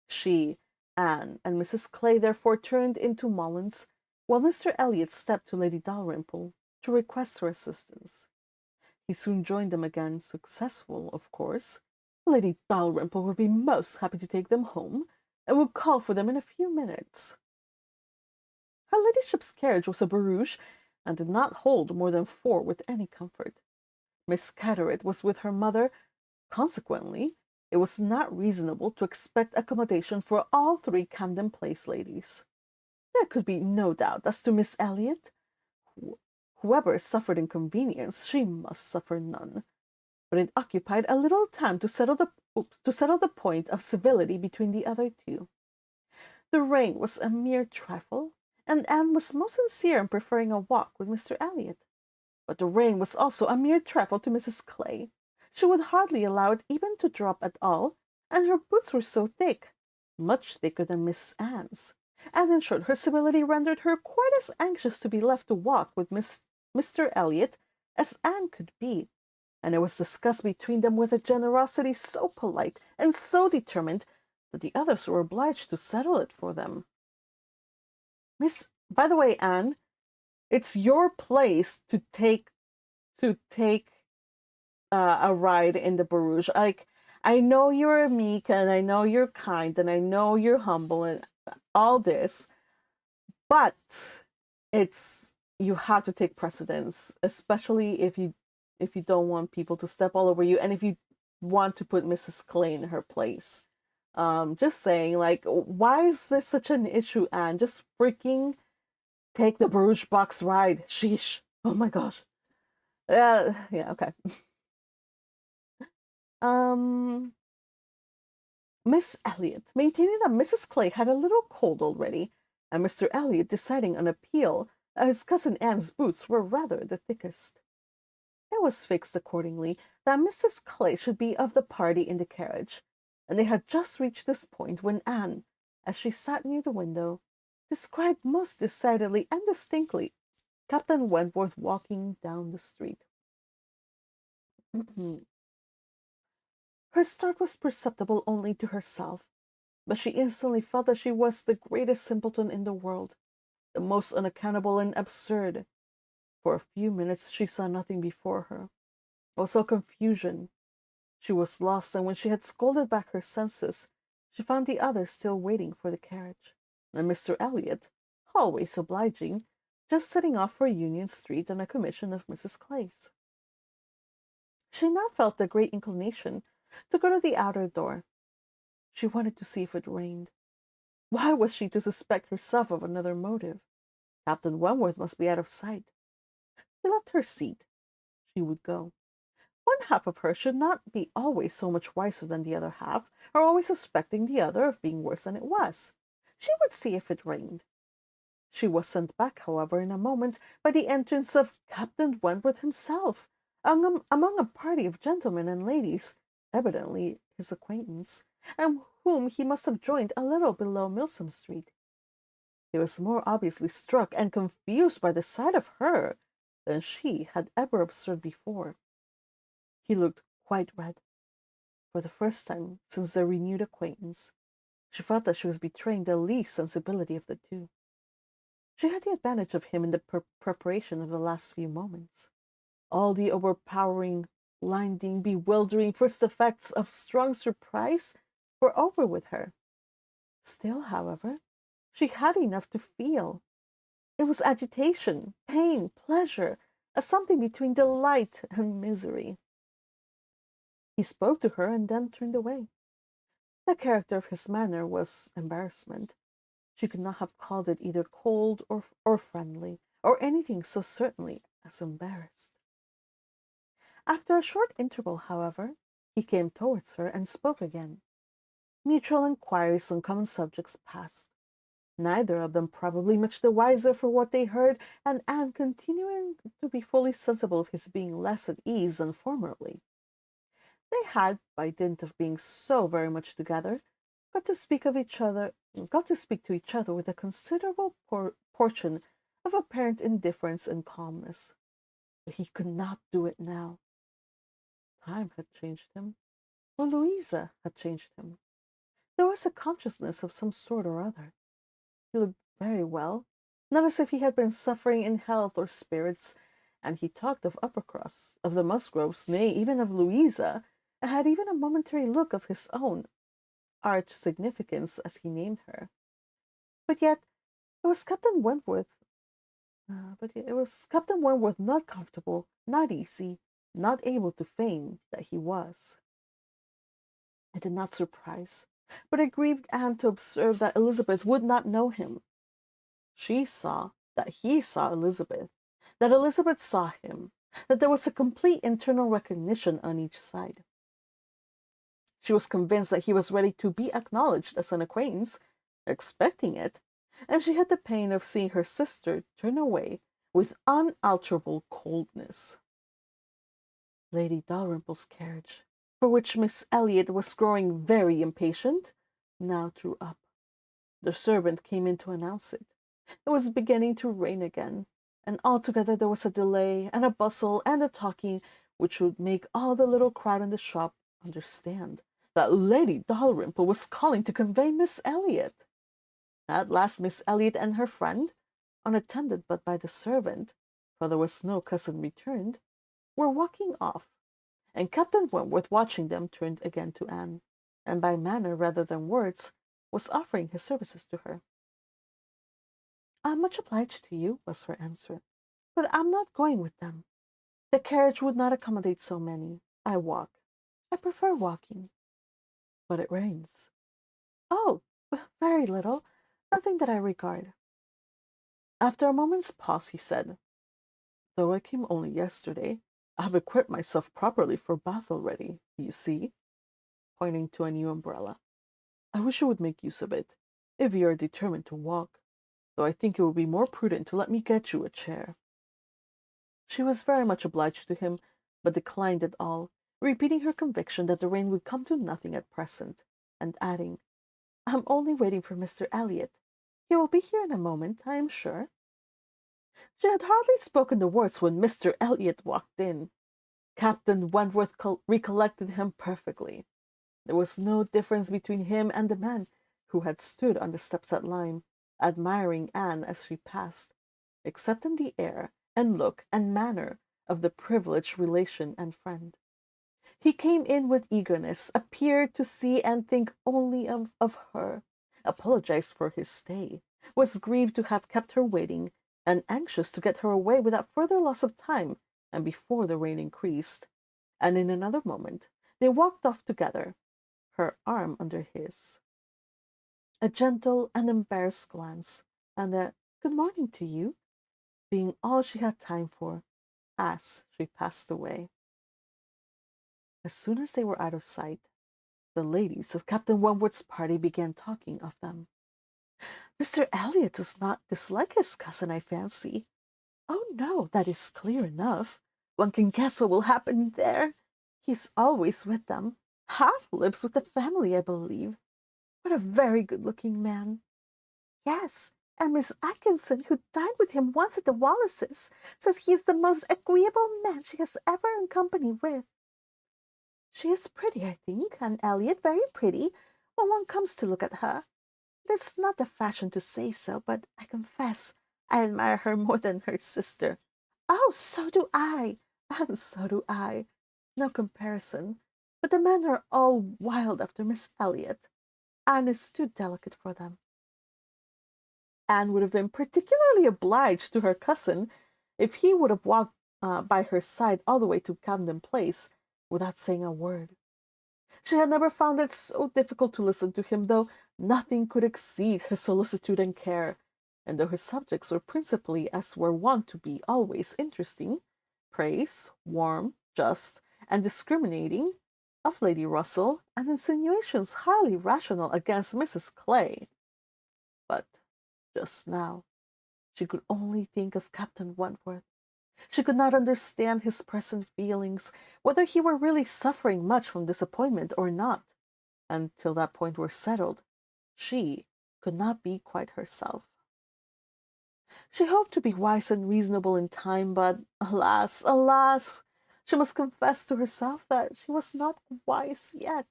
She, Anne, and Mrs. Clay therefore turned into Mullins, while Mr. Elliot stepped to Lady Dalrymple to request her assistance. He soon joined them again, successful, of course. Lady Dalrymple would be most happy to take them home, and would call for them in a few minutes. Her ladyship's carriage was a barouche, and did not hold more than 4 with any comfort. Miss Carteret was with her mother. Consequently, it was not reasonable to expect accommodation for all 3 Camden Place ladies. There could be no doubt as to Miss Elliot. Whoever suffered inconvenience, she must suffer none. But it occupied a little time to settle the point of civility between the other 2. The rain was a mere trifle, and Anne was most sincere in preferring a walk with Mr. Elliot. But the rain was also a mere trifle to Mrs. Clay. She would hardly allow it even to drop at all, and her boots were so thick, much thicker than Miss Anne's, and in short her civility rendered her quite as anxious to be left to walk with Mr. Elliot as Anne could be, and it was discussed between them with a generosity so polite and so determined that the others were obliged to settle it for them. By the way, Anne, it's your place to take a ride in the barouche. Like, I know you're meek, and I know you're kind, and I know you're humble, and all this, but you have to take precedence, especially if you don't want people to step all over you, and if you want to put Mrs. Clay in her place. Just saying, like, why is there such an issue, Anne? Just freaking take the barouche box ride. Sheesh. Oh my gosh. Yeah, okay. Miss Elliot, maintaining that Mrs. Clay had a little cold already, and Mr. Elliot deciding on appeal that his cousin Anne's boots were rather the thickest. It was fixed accordingly that Mrs. Clay should be of the party in the carriage, and they had just reached this point when Anne, as she sat near the window, described most decidedly and distinctly Captain Wentworth walking down the street. Her start was perceptible only to herself, but she instantly felt that she was the greatest simpleton in the world, the most unaccountable and absurd. For a few minutes she saw nothing before her, but saw confusion. She was lost, and when she had scolded back her senses, she found the others still waiting for the carriage, and Mr. Elliot, always obliging, just setting off for Union Street on a commission of Mrs. Clay's. She now felt a great inclination to go to the outer door. She wanted to see if it rained. Why was she to suspect herself of another motive? Captain Wentworth must be out of sight. She left her seat. She would go. One half of her should not be always so much wiser than the other half, or always suspecting the other of being worse than it was. She would see if it rained. She was sent back, however, in a moment by the entrance of Captain Wentworth himself, among a party of gentlemen and ladies, evidently his acquaintance, and whom he must have joined a little below Milsom Street. He was more obviously struck and confused by the sight of her than she had ever observed before. He looked quite red. For the first time since their renewed acquaintance, she felt that she was betraying the least sensibility of the 2. She had the advantage of him in the preparation of the last few moments. All the overpowering, blinding, bewildering first effects of strong surprise were over with her. Still, however, she had enough to feel. It was agitation, pain, pleasure, a something between delight and misery. He spoke to her and then turned away. The character of his manner was embarrassment. She could not have called it either cold or friendly, or anything so certainly as embarrassed. After a short interval, however, he came towards her and spoke again. Mutual inquiries on common subjects passed, neither of them probably much the wiser for what they heard, and Anne continuing to be fully sensible of his being less at ease than formerly. They had, by dint of being so very much together, got to speak to each other with a considerable portion of apparent indifference and calmness. But he could not do it now. Time had changed him, or Louisa had changed him. There was a consciousness of some sort or other. He looked very well, not as if he had been suffering in health or spirits, and he talked of Uppercross, of the Musgroves, nay, even of Louisa, and had even a momentary look of his own arch significance as he named her. But yet it was Captain Wentworth. Not comfortable, not easy, not able to feign that he was. It did not surprise, but it grieved Anne to observe that Elizabeth would not know him. She saw that he saw Elizabeth, that Elizabeth saw him, that there was a complete internal recognition on each side. She was convinced that he was ready to be acknowledged as an acquaintance, expecting it, and she had the pain of seeing her sister turn away with unalterable coldness. Lady Dalrymple's carriage, for which Miss Elliot was growing very impatient, now drew up. The servant came in to announce it. It was beginning to rain again, and altogether there was a delay and a bustle and a talking which would make all the little crowd in the shop understand that Lady Dalrymple was calling to convey Miss Elliot. At last Miss Elliot and her friend, unattended but by the servant, for there was no cousin returned, were walking off, and Captain Wentworth, watching them, turned again to Anne, and by manner rather than words was offering his services to her. "I'm much obliged to you," was her answer, "but I'm not going with them. The carriage would not accommodate so many. I walk. I prefer walking." "But it rains." "Oh, very little. Nothing that I regard." After a moment's pause, he said, "Though I came only yesterday, I have equipped myself properly for Bath already, you see," pointing to a new umbrella. "I wish you would make use of it, if you are determined to walk, though I think it would be more prudent to let me get you a chair." She was very much obliged to him, but declined it all, repeating her conviction that the rain would come to nothing at present, and adding, "I'm only waiting for Mr. Elliot. He will be here in a moment, I am sure." She had hardly spoken the words when Mr. Elliot walked in. Captain Wentworth recollected him perfectly. There was no difference between him and the man who had stood on the steps at Lyme, admiring Anne as she passed, except in the air and look and manner of the privileged relation and friend. He came in with eagerness, appeared to see and think only of her, apologized for his stay, was grieved to have kept her waiting, and anxious to get her away without further loss of time and before the rain increased. And in another moment they walked off together, her arm under his. A gentle and embarrassed glance, and a "good morning to you," being all she had time for, as she passed away. As soon as they were out of sight, the ladies of Captain Wentworth's party began talking of them. "Mr. Elliot does not dislike his cousin, I fancy." "Oh, no, that is clear enough. One can guess what will happen there. He's always with them. Half lives with the family, I believe. What a very good-looking man." "Yes, and Miss Atkinson, who dined with him once at the Wallaces, says he is the most agreeable man she has ever in company with." "She is pretty, I think, Anne Elliot, very pretty, when one comes to look at her. It's not the fashion to say so, but I confess I admire her more than her sister." "Oh, so do I, and so do I. No comparison. But the men are all wild after Miss Elliot. Anne is too delicate for them." Anne would have been particularly obliged to her cousin if he would have walked by her side all the way to Camden Place without saying a word. She had never found it so difficult to listen to him, though Nothing could exceed his solicitude and care, and though his subjects were principally, as were wont to be, always interesting, praise, warm, just, and discriminating, of Lady Russell, and insinuations highly rational against Mrs. Clay. But just now she could only think of Captain Wentworth. She could not understand his present feelings, whether he were really suffering much from disappointment or not, and till that point were settled, she could not be quite herself. She hoped to be wise and reasonable in time, but alas, alas, she must confess to herself that she was not wise yet.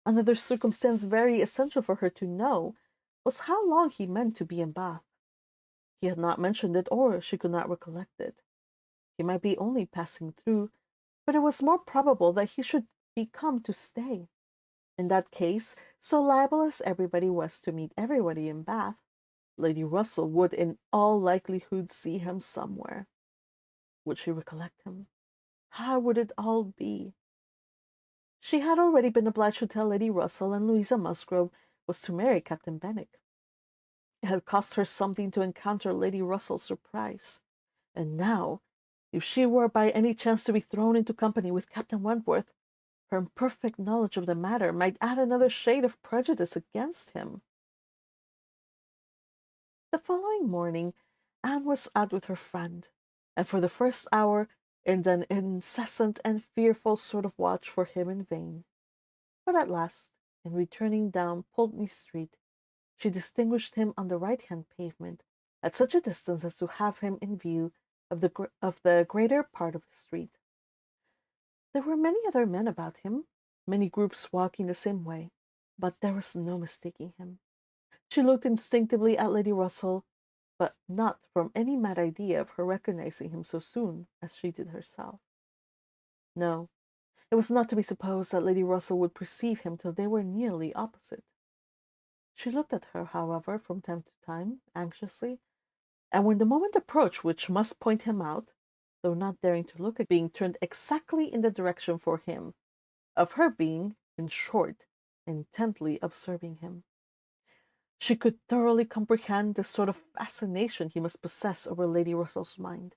Another circumstance very essential for her to know was how long he meant to be in Bath. He had not mentioned it, or she could not recollect it. He might be only passing through, but it was more probable that he should be come to stay. In that case, so liable as everybody was to meet everybody in Bath, Lady Russell would in all likelihood see him somewhere. Would she recollect him? How would it all be? She had already been obliged to tell Lady Russell, and Louisa Musgrove was to marry Captain Benwick. It had cost her something to encounter Lady Russell's surprise, and now, if she were by any chance to be thrown into company with Captain Wentworth, her imperfect knowledge of the matter might add another shade of prejudice against him. The following morning Anne was out with her friend, and for the first hour in an incessant and fearful sort of watch for him in vain. But at last, in returning down Pulteney Street, she distinguished him on the right-hand pavement, at such a distance as to have him in view of the greater part of the street. There were many other men about him, many groups walking the same way, but there was no mistaking him. She looked instinctively at Lady Russell, but not from any mad idea of her recognizing him so soon as she did herself. No, it was not to be supposed that Lady Russell would perceive him till they were nearly opposite. She looked at her, however, from time to time, anxiously, and when the moment approached which must point him out, though not daring to look at being turned exactly in the direction for him, of her being, in short, intently observing him. She could thoroughly comprehend the sort of fascination he must possess over Lady Russell's mind,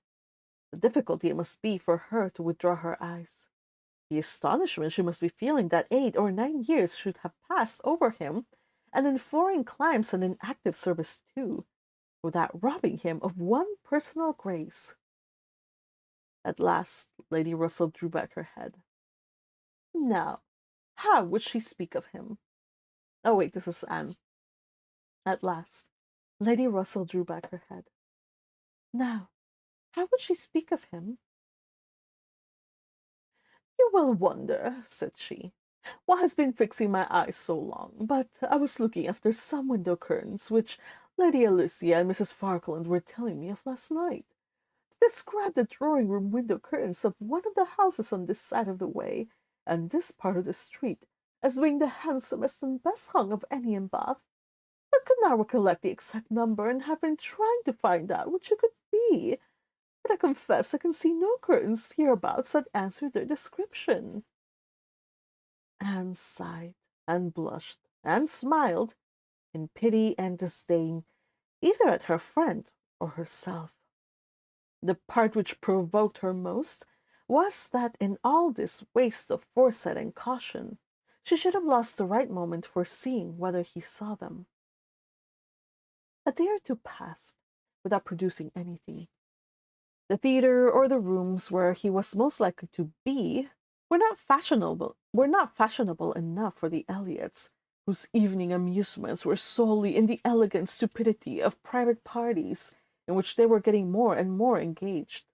the difficulty it must be for her to withdraw her eyes, the astonishment she must be feeling that 8 or 9 years should have passed over him, and in foreign climes and in active service too, without robbing him of one personal grace. At last Lady Russell drew back her head. Now, how would she speak of him? Oh, wait, this is Anne. At last Lady Russell drew back her head. Now, how would she speak of him? You will wonder, said she, what has been fixing my eyes so long, but I was looking after some window curtains, which Lady Alicia and Mrs. Falkland were telling me of last night. They described the drawing-room window curtains of one of the houses on this side of the way, and this part of the street, as being the handsomest and best hung of any in Bath. I could not recollect the exact number, and have been trying to find out which it could be, but I confess I can see no curtains hereabouts that answer their description. Anne sighed, and blushed, and smiled, in pity and disdain, either at her friend or herself. The part which provoked her most was that in all this waste of foresight and caution, she should have lost the right moment for seeing whether he saw them. A day or two passed without producing anything. The theatre or the rooms where he was most likely to be were not fashionable enough for the Elliots, whose evening amusements were solely in the elegant stupidity of private parties in which they were getting more and more engaged.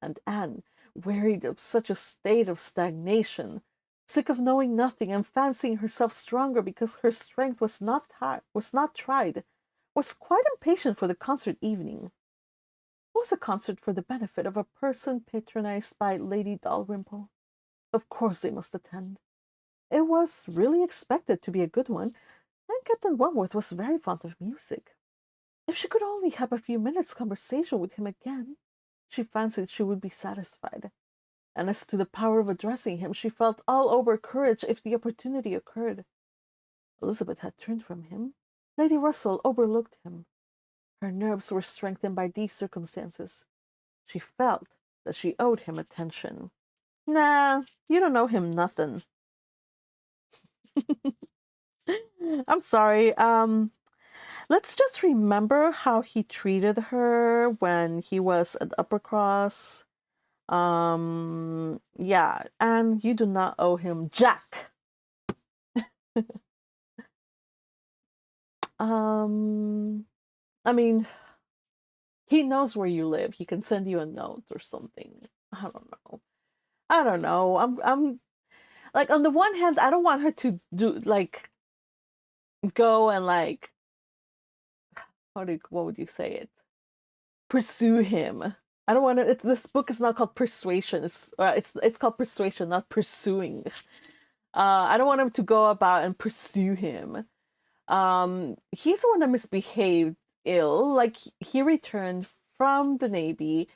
And Anne, wearied of such a state of stagnation, sick of knowing nothing and fancying herself stronger because her strength was not tried, was quite impatient for the concert evening. It was a concert for the benefit of a person patronized by Lady Dalrymple. Of course they must attend. It was really expected to be a good one, and Captain Wentworth was very fond of music. If she could only have a few minutes' conversation with him again, she fancied she would be satisfied. And as to the power of addressing him, she felt all over courage if the opportunity occurred. Elizabeth had turned from him. Lady Russell overlooked him. Her nerves were strengthened by these circumstances. She felt that she owed him attention. Nah, you don't owe him nothing. I'm sorry. Let's just remember how he treated her when he was at Uppercross. Yeah, and you do not owe him jack. I mean, he knows where you live. He can send you a note or something. I don't know. I don't know. I'm like, on the one hand, I don't want her to do like go and like, what would you say it? Pursue him. I don't want to. This book is not called Persuasion. It's called Persuasion, not pursuing. I don't want him to go about and pursue him. He's the one that misbehaved ill. Like, he returned from the Navy,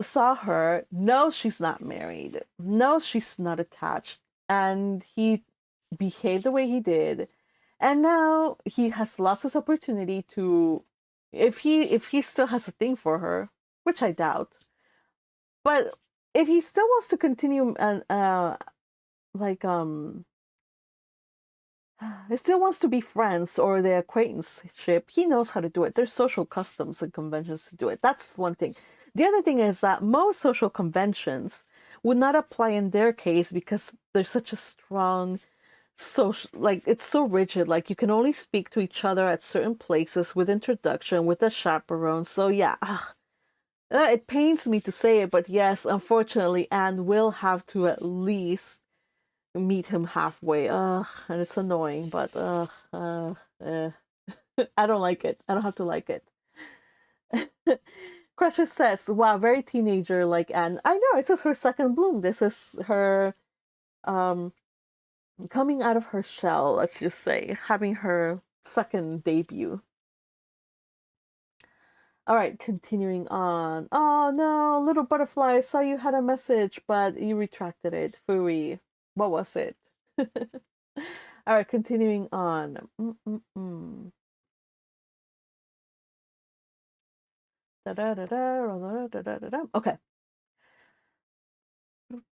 saw her, knows she's not married, knows she's not attached, and he behaved the way he did. And now he has lost his opportunity to, if he still has a thing for her, which I doubt. But if he still wants to continue and like he still wants to be friends or the acquaintanceship, he knows how to do it. There's social customs and conventions to do it. That's one thing. The other thing is that most social conventions would not apply in their case because there's such a strong social, like, it's so rigid. Like, you can only speak to each other at certain places with introduction, with a chaperone. So yeah, it pains me to say it, but yes, unfortunately, Anne will have to at least meet him halfway. And it's annoying, but I don't like it. I don't have to like it. Crusher says, wow, very teenager like Anne. I know, this is her second bloom. This is her coming out of her shell, let's just say, having her second debut. All right, continuing on. Oh no, little butterfly, I saw you had a message, but you retracted it. Fooey. What was it? All right, continuing on. Okay.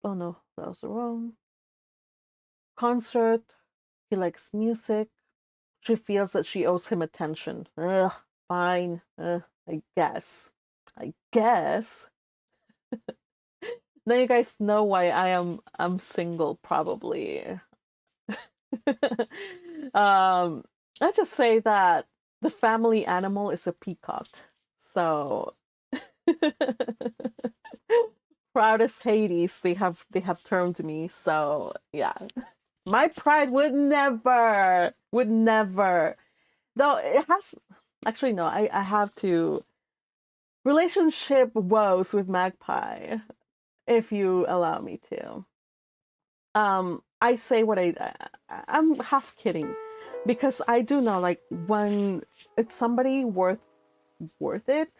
Oh no, that was wrong. Concert. He likes music. She feels that she owes him attention. Ugh, fine. I guess. Now you guys know why I'm single, probably. I just say that the family animal is a peacock. So proud as Hades, they have termed me. So yeah. My pride would never. Though it has, actually no, I have to. Relationship woes with Magpie, if you allow me to. I say what I'm half kidding, because I do know, like, when it's somebody worth it,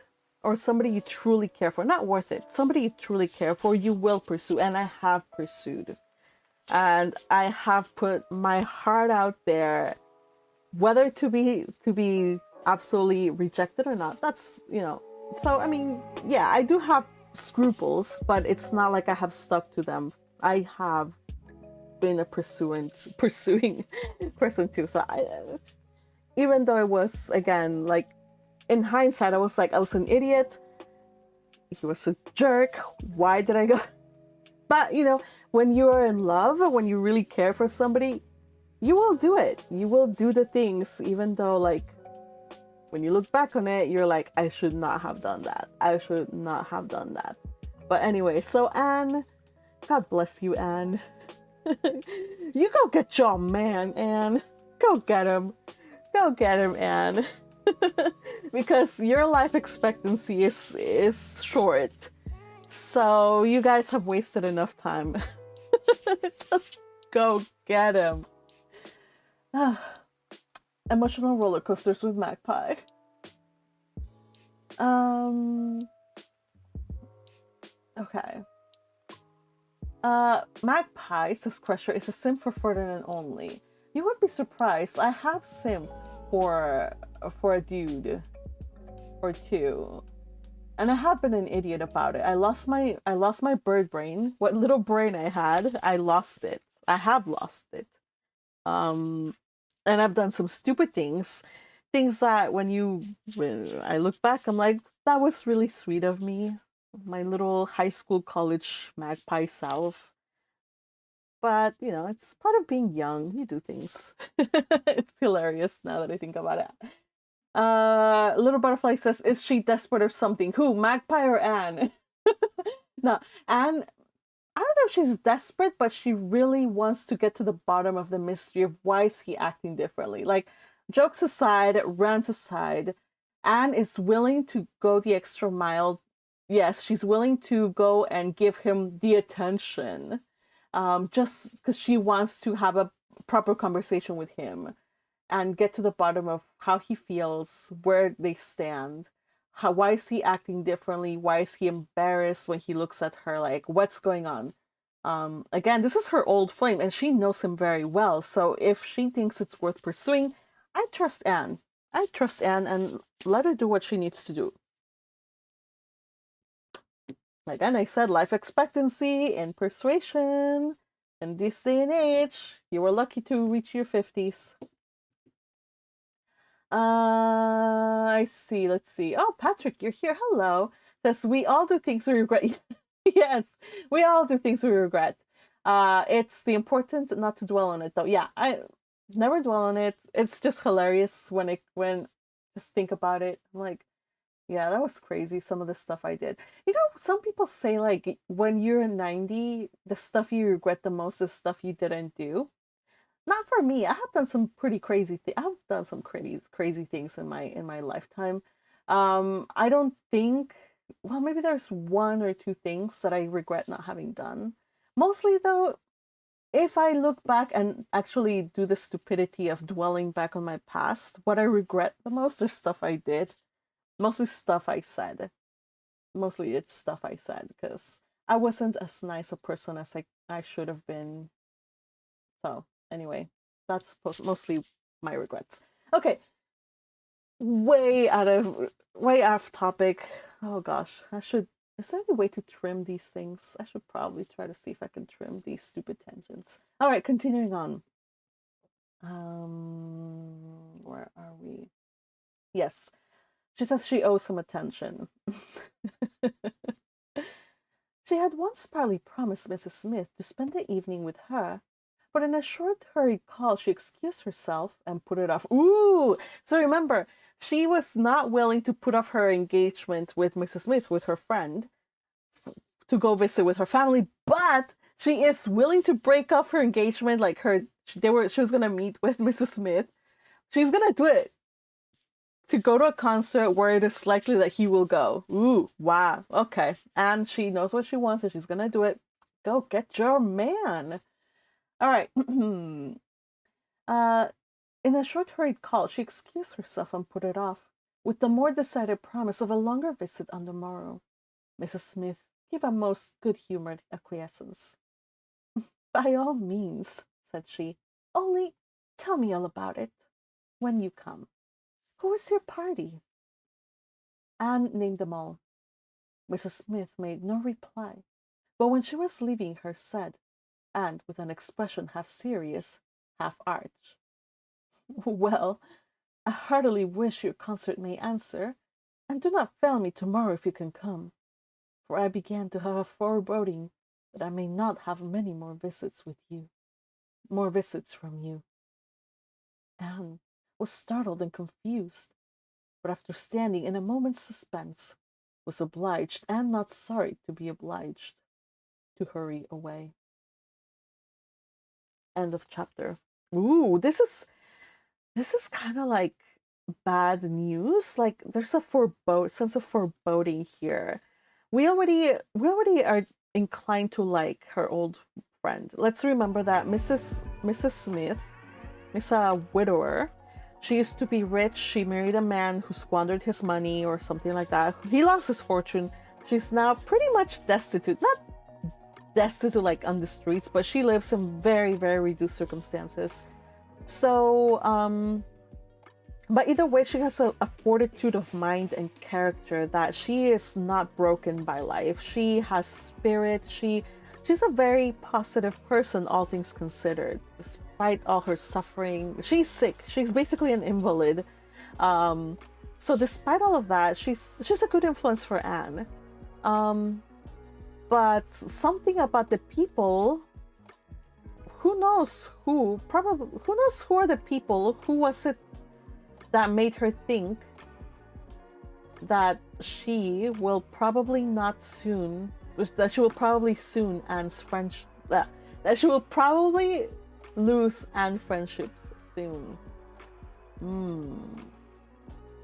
or somebody you truly care for, not worth it, somebody you truly care for, you will pursue, and I have pursued. And I have put my heart out there, whether to be absolutely rejected or not. That's, so I mean, yeah, I do have scruples, but it's not like I have stuck to them. I have been a pursuing person too. So even though it was, again, like, in hindsight, I was an idiot. He was a jerk. Why did I go? But when you are in love, or when you really care for somebody, you will do it. You will do the things, even though, like, when you look back on it, you're like, I should not have done that. But anyway, so Anne, God bless you, Anne. You go get your man, Anne. Go get him, Anne. Because your life expectancy is short. So you guys have wasted enough time. Just go get him. Emotional roller coasters with Magpie. Okay. Magpie, says Crusher, is a sim for Ferdinand only. You would be surprised. I have simped for a dude or two, and I have been an idiot about it. I lost my bird brain. What little brain I had, I lost it. I have lost it. And I've done some stupid things that when I look back, I'm like, that was really sweet of me, my little high school college magpie self. But you know, it's part of being young. You do things. It's hilarious now that I think about it. Little Butterfly says, is she desperate or something? Who, Magpie or Anne? No, Anne, I don't know if she's desperate, but she really wants to get to the bottom of the mystery of why is he acting differently. Like, jokes aside, rants aside, Anne is willing to go the extra mile. Yes, she's willing to go and give him the attention, just because she wants to have a proper conversation with him and get to the bottom of how he feels, where they stand. Why is he acting differently? Why is he embarrassed when he looks at her? Like, what's going on? Again, this is her old flame, and she knows him very well. So if she thinks it's worth pursuing, I trust Anne. I trust Anne and let her do what she needs to do. Again, I said life expectancy in Persuasion. In this day and age, you were lucky to reach your 50s. I see. Let's see. Oh, Patrick, you're here. Hello. Says we all do things we regret. Yes, we all do things we regret. It's the important not to dwell on it though. Yeah, I never dwell on it. It's just hilarious when just think about it. I'm like, yeah, that was crazy. Some of the stuff I did. You know, some people say like when you're 90, the stuff you regret the most is stuff you didn't do. Not for me. I have done some pretty crazy things. I've done some crazy things in my lifetime. I don't think. Well, maybe there's one or two things that I regret not having done. Mostly though, if I look back and actually do the stupidity of dwelling back on my past, what I regret the most is stuff I did. Mostly stuff I said. Mostly it's stuff I said because I wasn't as nice a person as I should have been. So anyway, that's mostly my regrets. Okay, way off topic. Oh gosh, is there any way to trim these things? I should probably try to see if I can trim these stupid tangents. All right, continuing on. Where are we? Yes, she says she owes him attention. She had once proudly promised Mrs. Smith to spend the evening with her, but in a short, hurried call, she excused herself and put it off. Ooh! So remember, she was not willing to put off her engagement with Mrs. Smith, with her friend, to go visit with her family, but she is willing to break off her engagement. Like she was gonna meet with Mrs. Smith. She's gonna do it to go to a concert where it is likely that he will go. Ooh, wow, okay. And she knows what she wants, and she's gonna do it. Go get your man. All right. In a short, hurried call, she excused herself and put it off, with the more decided promise of a longer visit on the morrow. Mrs. Smith gave a most good-humored acquiescence. By all means, said she. Only tell me all about it when you come. Who is your party? Anne named them all. Mrs. Smith made no reply, but when she was leaving her said, and with an expression half serious, half arch, well, I heartily wish your concert may answer, and do not fail me tomorrow if you can come, for I began to have a foreboding that I may not have many more visits from you. Anne was startled and confused, but after standing in a moment's suspense, was obliged, and not sorry to be obliged, to hurry away. End of chapter. Ooh, this is kind of like bad news. Like there's a sense of foreboding here. We already are inclined to like her old friend. Let's remember that Mrs. Smith is a widower. She used to be rich. She married a man who squandered his money or something like that. He lost his fortune. She's now pretty much destitute. Not destitute like on the streets, but she lives in very, very reduced circumstances. So, but either way, she has a fortitude of mind and character that she is not broken by life. She has spirit. She's a very positive person, all things considered. Despite all her suffering, she's sick. She's basically an invalid. So despite all of that, she's a good influence for Anne. But something about the people, who knows who are the people, who was it that made her think that she will probably soon Anne's friendship, that she will probably lose Anne friendships soon.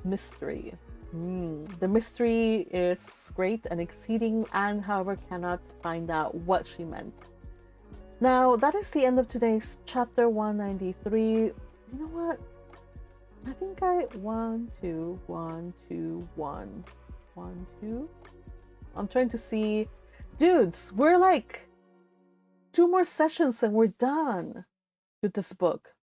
Mystery. The mystery is great and exceeding. Anne, however, cannot find out what she meant. Now, that is the end of today's chapter 193. You know what? I think 1, 2. I'm trying to see. Dudes, we're like 2 more sessions and we're done with this book.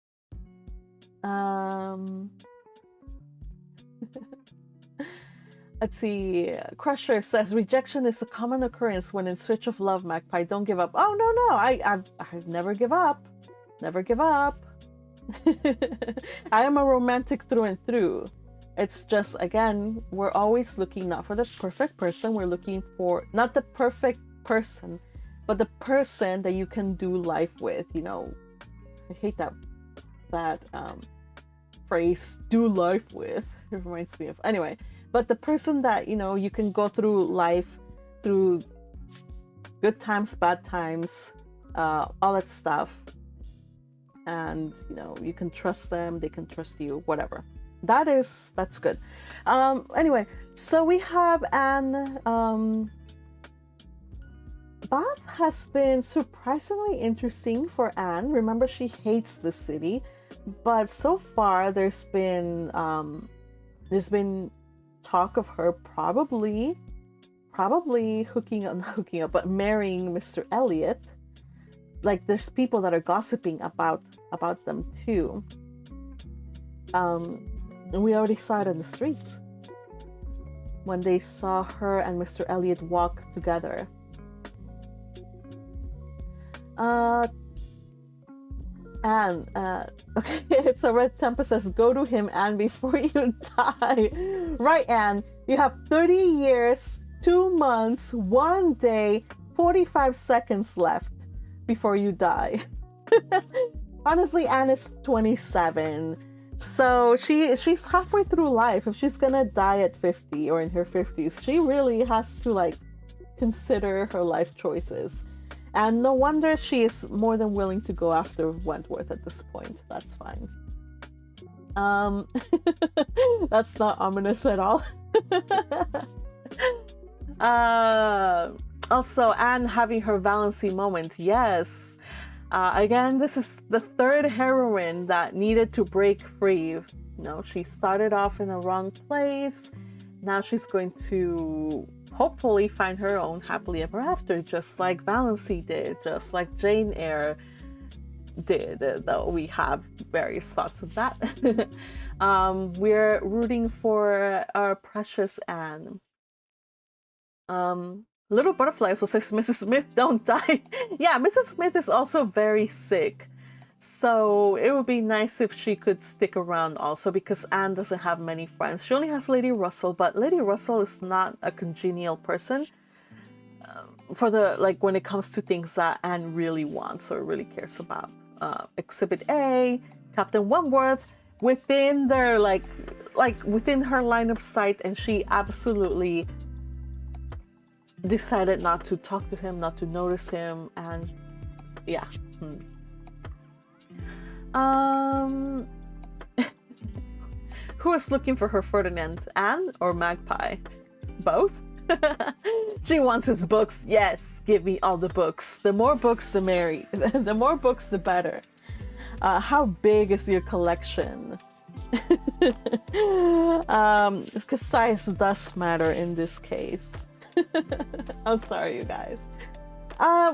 Let's see. Crusher says rejection is a common occurrence when in search of love, Magpie. Don't give up. Oh no, I never give up. Never give up. I am a romantic through and through. It's just, again, we're always looking not for the perfect person. We're looking for not the perfect person, but the person that you can do life with. You know, I hate that phrase, do life with. It reminds me of, anyway, but the person that, you know, you can go through life, through good times, bad times, all that stuff. And, you know, you can trust them, they can trust you, whatever. That's good. Anyway, so we have Anne. Bath has been surprisingly interesting for Anne. Remember, she hates the city, but so far there's been talk of her probably not hooking up, but marrying Mr. Elliot. Like, there's people that are gossiping about them too. And we already saw it in the streets when they saw her and Mr. Elliot walk together. Anne, okay, so Red Tempest says, go to him, Anne, before you die. Right, Anne, you have 30 years, 2 months, 1 day, 45 seconds left before you die. Honestly, Anne is 27, so she's halfway through life. If she's gonna die at 50 or in her 50s, she really has to, like, consider her life choices. And no wonder she is more than willing to go after Wentworth at this point. That's fine. That's not ominous at all. Also, Anne having her Valency moment. Yes. Again, this is the third heroine that needed to break free. You know, she started off in the wrong place. Now she's going to hopefully find her own happily ever after, just like Valency did, just like Jane Eyre did, though we have various thoughts of that. We're rooting for our precious Anne. Little Butterfly also says, Mrs. Smith, don't die. Yeah, Mrs. Smith is also very sick. So it would be nice if she could stick around also, because Anne doesn't have many friends. She only has Lady Russell, but Lady Russell is not a congenial person for the, like, when it comes to things that Anne really wants or really cares about. Exhibit A, Captain Wentworth, within their, like within her line of sight, and she absolutely decided not to talk to him, not to notice him, and yeah. Who is looking for her Ferdinand? Anne or Magpie? Both? She wants his books. Yes, give me all the books. The more books, the merry. The more books, the better. How big is your collection? Because size does matter in this case. I'm sorry, you guys.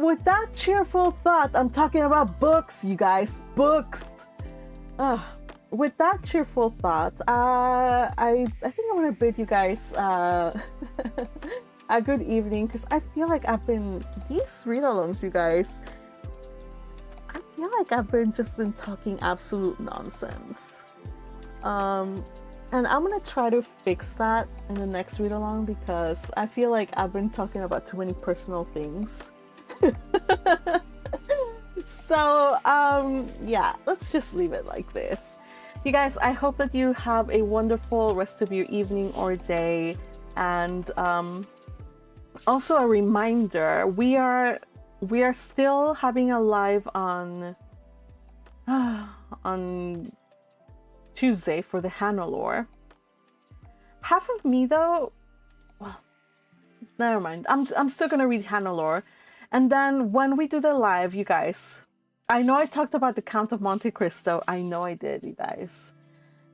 With that cheerful thought, I'm talking about books, you guys. Books. with that cheerful thought, I think I'm gonna bid you guys a good evening, because I feel like I've been these read-alongs, you guys. I feel like I've been talking absolute nonsense. And I'm gonna try to fix that in the next read-along, because I feel like I've been talking about too many personal things. So, yeah, let's just leave it like this. You guys, I hope that you have a wonderful rest of your evening or day. And also a reminder, we are still having a live on Tuesday for the Hannah lore. Half of me though, well, never mind. I'm still gonna read Hannah lore. And then when we do the live, you guys, I know I talked about the Count of Monte Cristo. I know I did, you guys.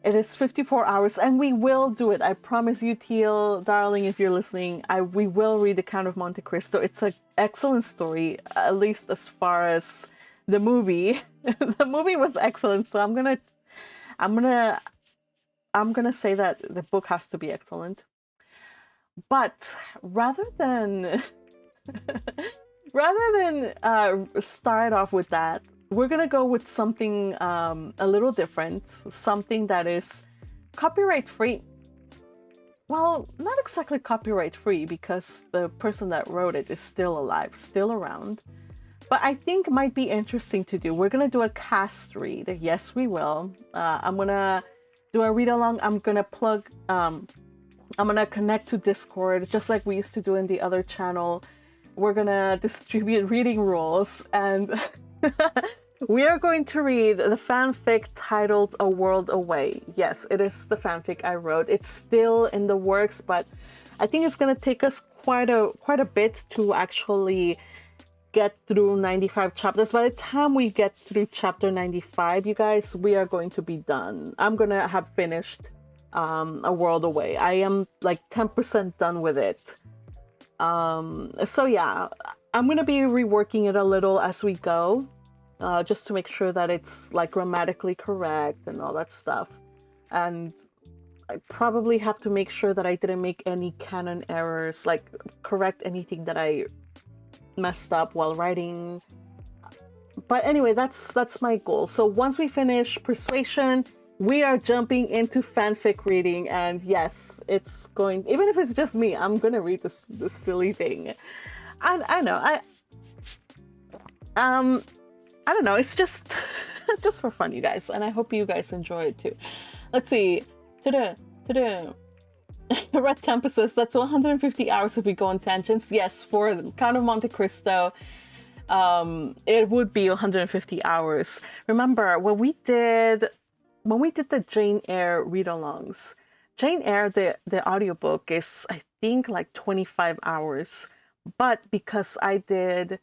It is 54 hours, and we will do it. I promise you, Teal, darling, if you're listening, we will read the Count of Monte Cristo. It's an excellent story, at least as far as the movie. The movie was excellent, so I'm gonna say that the book has to be excellent. But rather than start off with that, we're gonna go with something a little different, something that is copyright free. Well, not exactly copyright free, because the person that wrote it is still alive, still around. But I think might be interesting to do. We're gonna do a cast read. Yes, we will. I'm gonna do a read along. I'm gonna connect to Discord, just like we used to do in the other channel. We're gonna distribute reading rules, and we are going to read the fanfic titled A World Away. Yes, it is the fanfic I wrote. It's still in the works, but I think it's gonna take us quite a bit to actually get through 95 chapters. By the time we get through chapter 95, you guys, we are going to be done. I'm gonna have finished A World Away. I am like 10% done with it. So yeah, I'm gonna be reworking it a little as we go, just to make sure that it's like grammatically correct and all that stuff. And I probably have to make sure that I didn't make any canon errors, like correct anything that I messed up while writing. But anyway, that's my goal. So once we finish Persuasion, we are jumping into fanfic reading, and yes, it's going, even if it's just me, I'm gonna read this silly thing. I know, I don't know, it's just just for fun, you guys, and I hope you guys enjoy it too. Let's see. Red Tempest says that's 150 hours if we go on tangents. Yes, for the Count of Monte Cristo, it would be 150 hours. Remember when we did the Jane Eyre read-alongs, Jane Eyre, the audiobook is, I think, like 25 hours. But because I did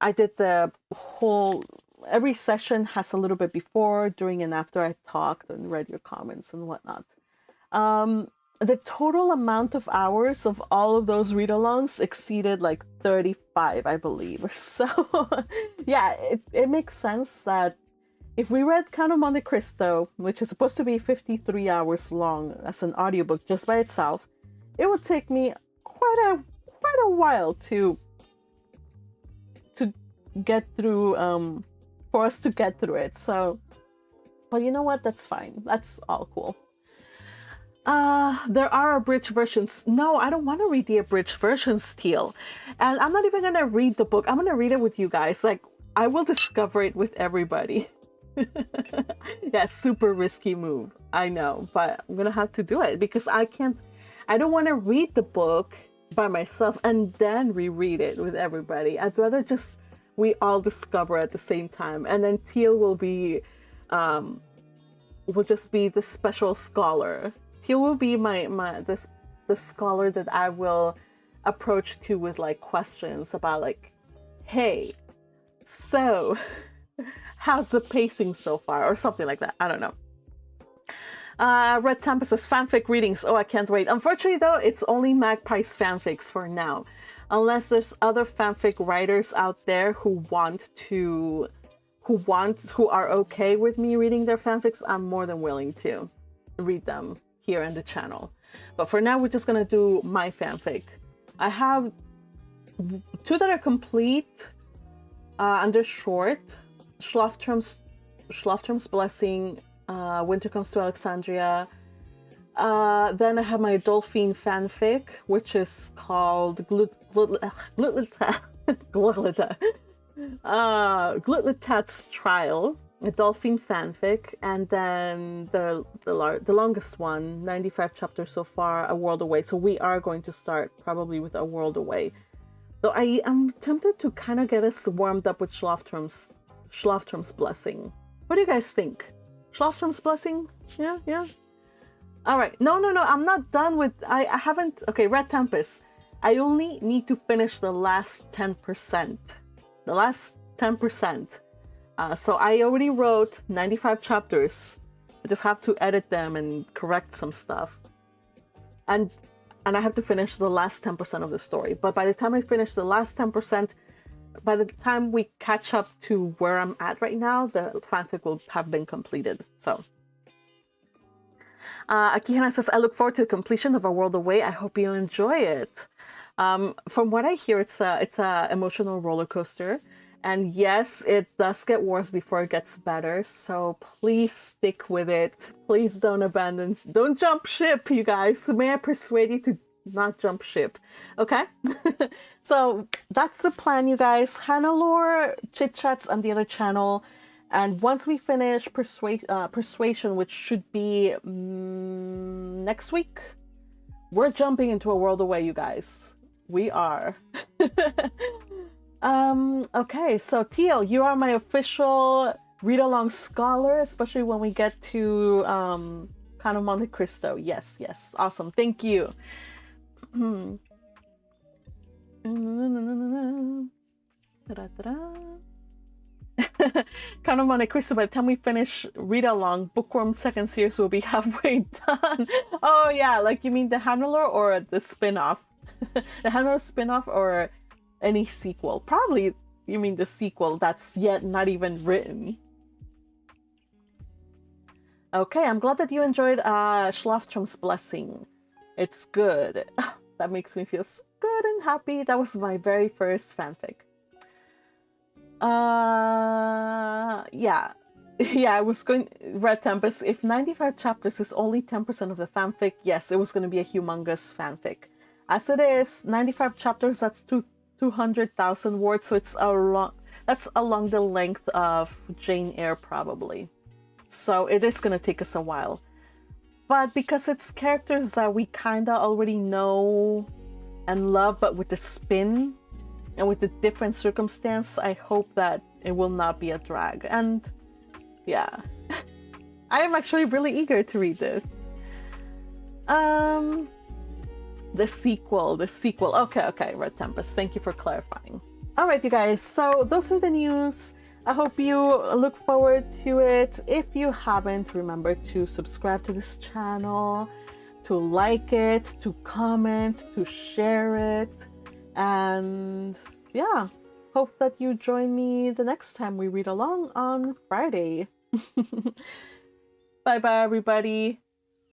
the whole, every session has a little bit before, during, and after I talked and read your comments and whatnot. The total amount of hours of all of those read-alongs exceeded like 35, I believe. So yeah, it makes sense that if we read Count of Monte Cristo, which is supposed to be 53 hours long as an audiobook just by itself, it would take me quite a while to get through, for us to get through it. So, well, you know what? That's fine. That's all cool. There are abridged versions. No, I don't want to read the abridged versions, Teal. And I'm not even gonna read the book. I'm gonna read it with you guys. Like, I will discover it with everybody. Yeah, super risky move, I know, but I'm gonna have to do it because I don't want to read the book by myself and then reread it with everybody. I'd rather just we all discover at the same time, and then Teal will just be the special scholar. Teal will be the scholar that I will approach to with like questions about like, hey, so how's the pacing so far, or something like that. I don't know. Red Tempest says fanfic readings. Oh, I can't wait. Unfortunately, though, it's only Magpie's fanfics for now. Unless there's other fanfic writers out there who want to who are okay with me reading their fanfics, I'm more than willing to read them here in the channel. But for now, we're just gonna do my fanfic. I have 2 that are complete under short: Schlaftrum's Blessing, Winter Comes to Alexandria. Then I have my Dolphine fanfic, which is called Glutletat's Trial, a Dolphine fanfic, and then the longest one, 95 chapters so far, A World Away. So we are going to start probably with A World Away. Though I am tempted to kind of get us warmed up with Schlaftrum's Blessing. What do you guys think? Schlaftrum's Blessing? Yeah. All right. No. I'm not done with. I haven't. Okay, Red Tempest. I only need to finish the last 10%. The last 10%. So I already wrote 95 chapters. I just have to edit them and correct some stuff. And I have to finish the last 10% of the story. But by the time I finish the last 10%, by the time we catch up to where I'm at right now, the fanfic will have been completed. So Akihana says, I look forward to the completion of A World Away. I hope you enjoy it. From what I hear, it's a emotional roller coaster. And yes, it does get worse before it gets better. So please stick with it. Please don't jump ship, you guys. May I persuade you to not jump ship? Okay? So that's the plan, you guys. Hannelore chit chats on the other channel. And once we finish Persuasion, which should be next week, we're jumping into A World Away, you guys. We are. Okay, so Teal, you are my official read-along scholar, especially when we get to Count of Monte Cristo. Yes, awesome. Thank you. Count of Monte Cristo, by the time we finish read-along, Bookworm second series will be halfway done. Oh yeah, like you mean the Hannelore or the spin-off? The Hannelore spin-off or any sequel? Probably you mean the sequel that's yet not even written. Okay, I'm glad that you enjoyed Schlaftrum's Blessing. It's good. That makes me feel so good and happy. That was my very first fanfic. Yeah, I was going Red Tempest. If 95 chapters is only 10% of the fanfic, yes, it was going to be a humongous fanfic. As it is, 95 chapters, that's 200,000 words, so it's that's along the length of Jane Eyre probably. So it is going to take us a while. But because it's characters that we kind of already know and love, but with the spin and with the different circumstance, I hope that it will not be a drag. And yeah, I am actually really eager to read this. The sequel. Okay, Red Tempest, thank you for clarifying. All right, you guys, so those are the news. I hope you look forward to it. If you haven't, remember to subscribe to this channel, to like it, to comment, to share it. And yeah, hope that you join me the next time we read along on Friday. Bye bye, everybody.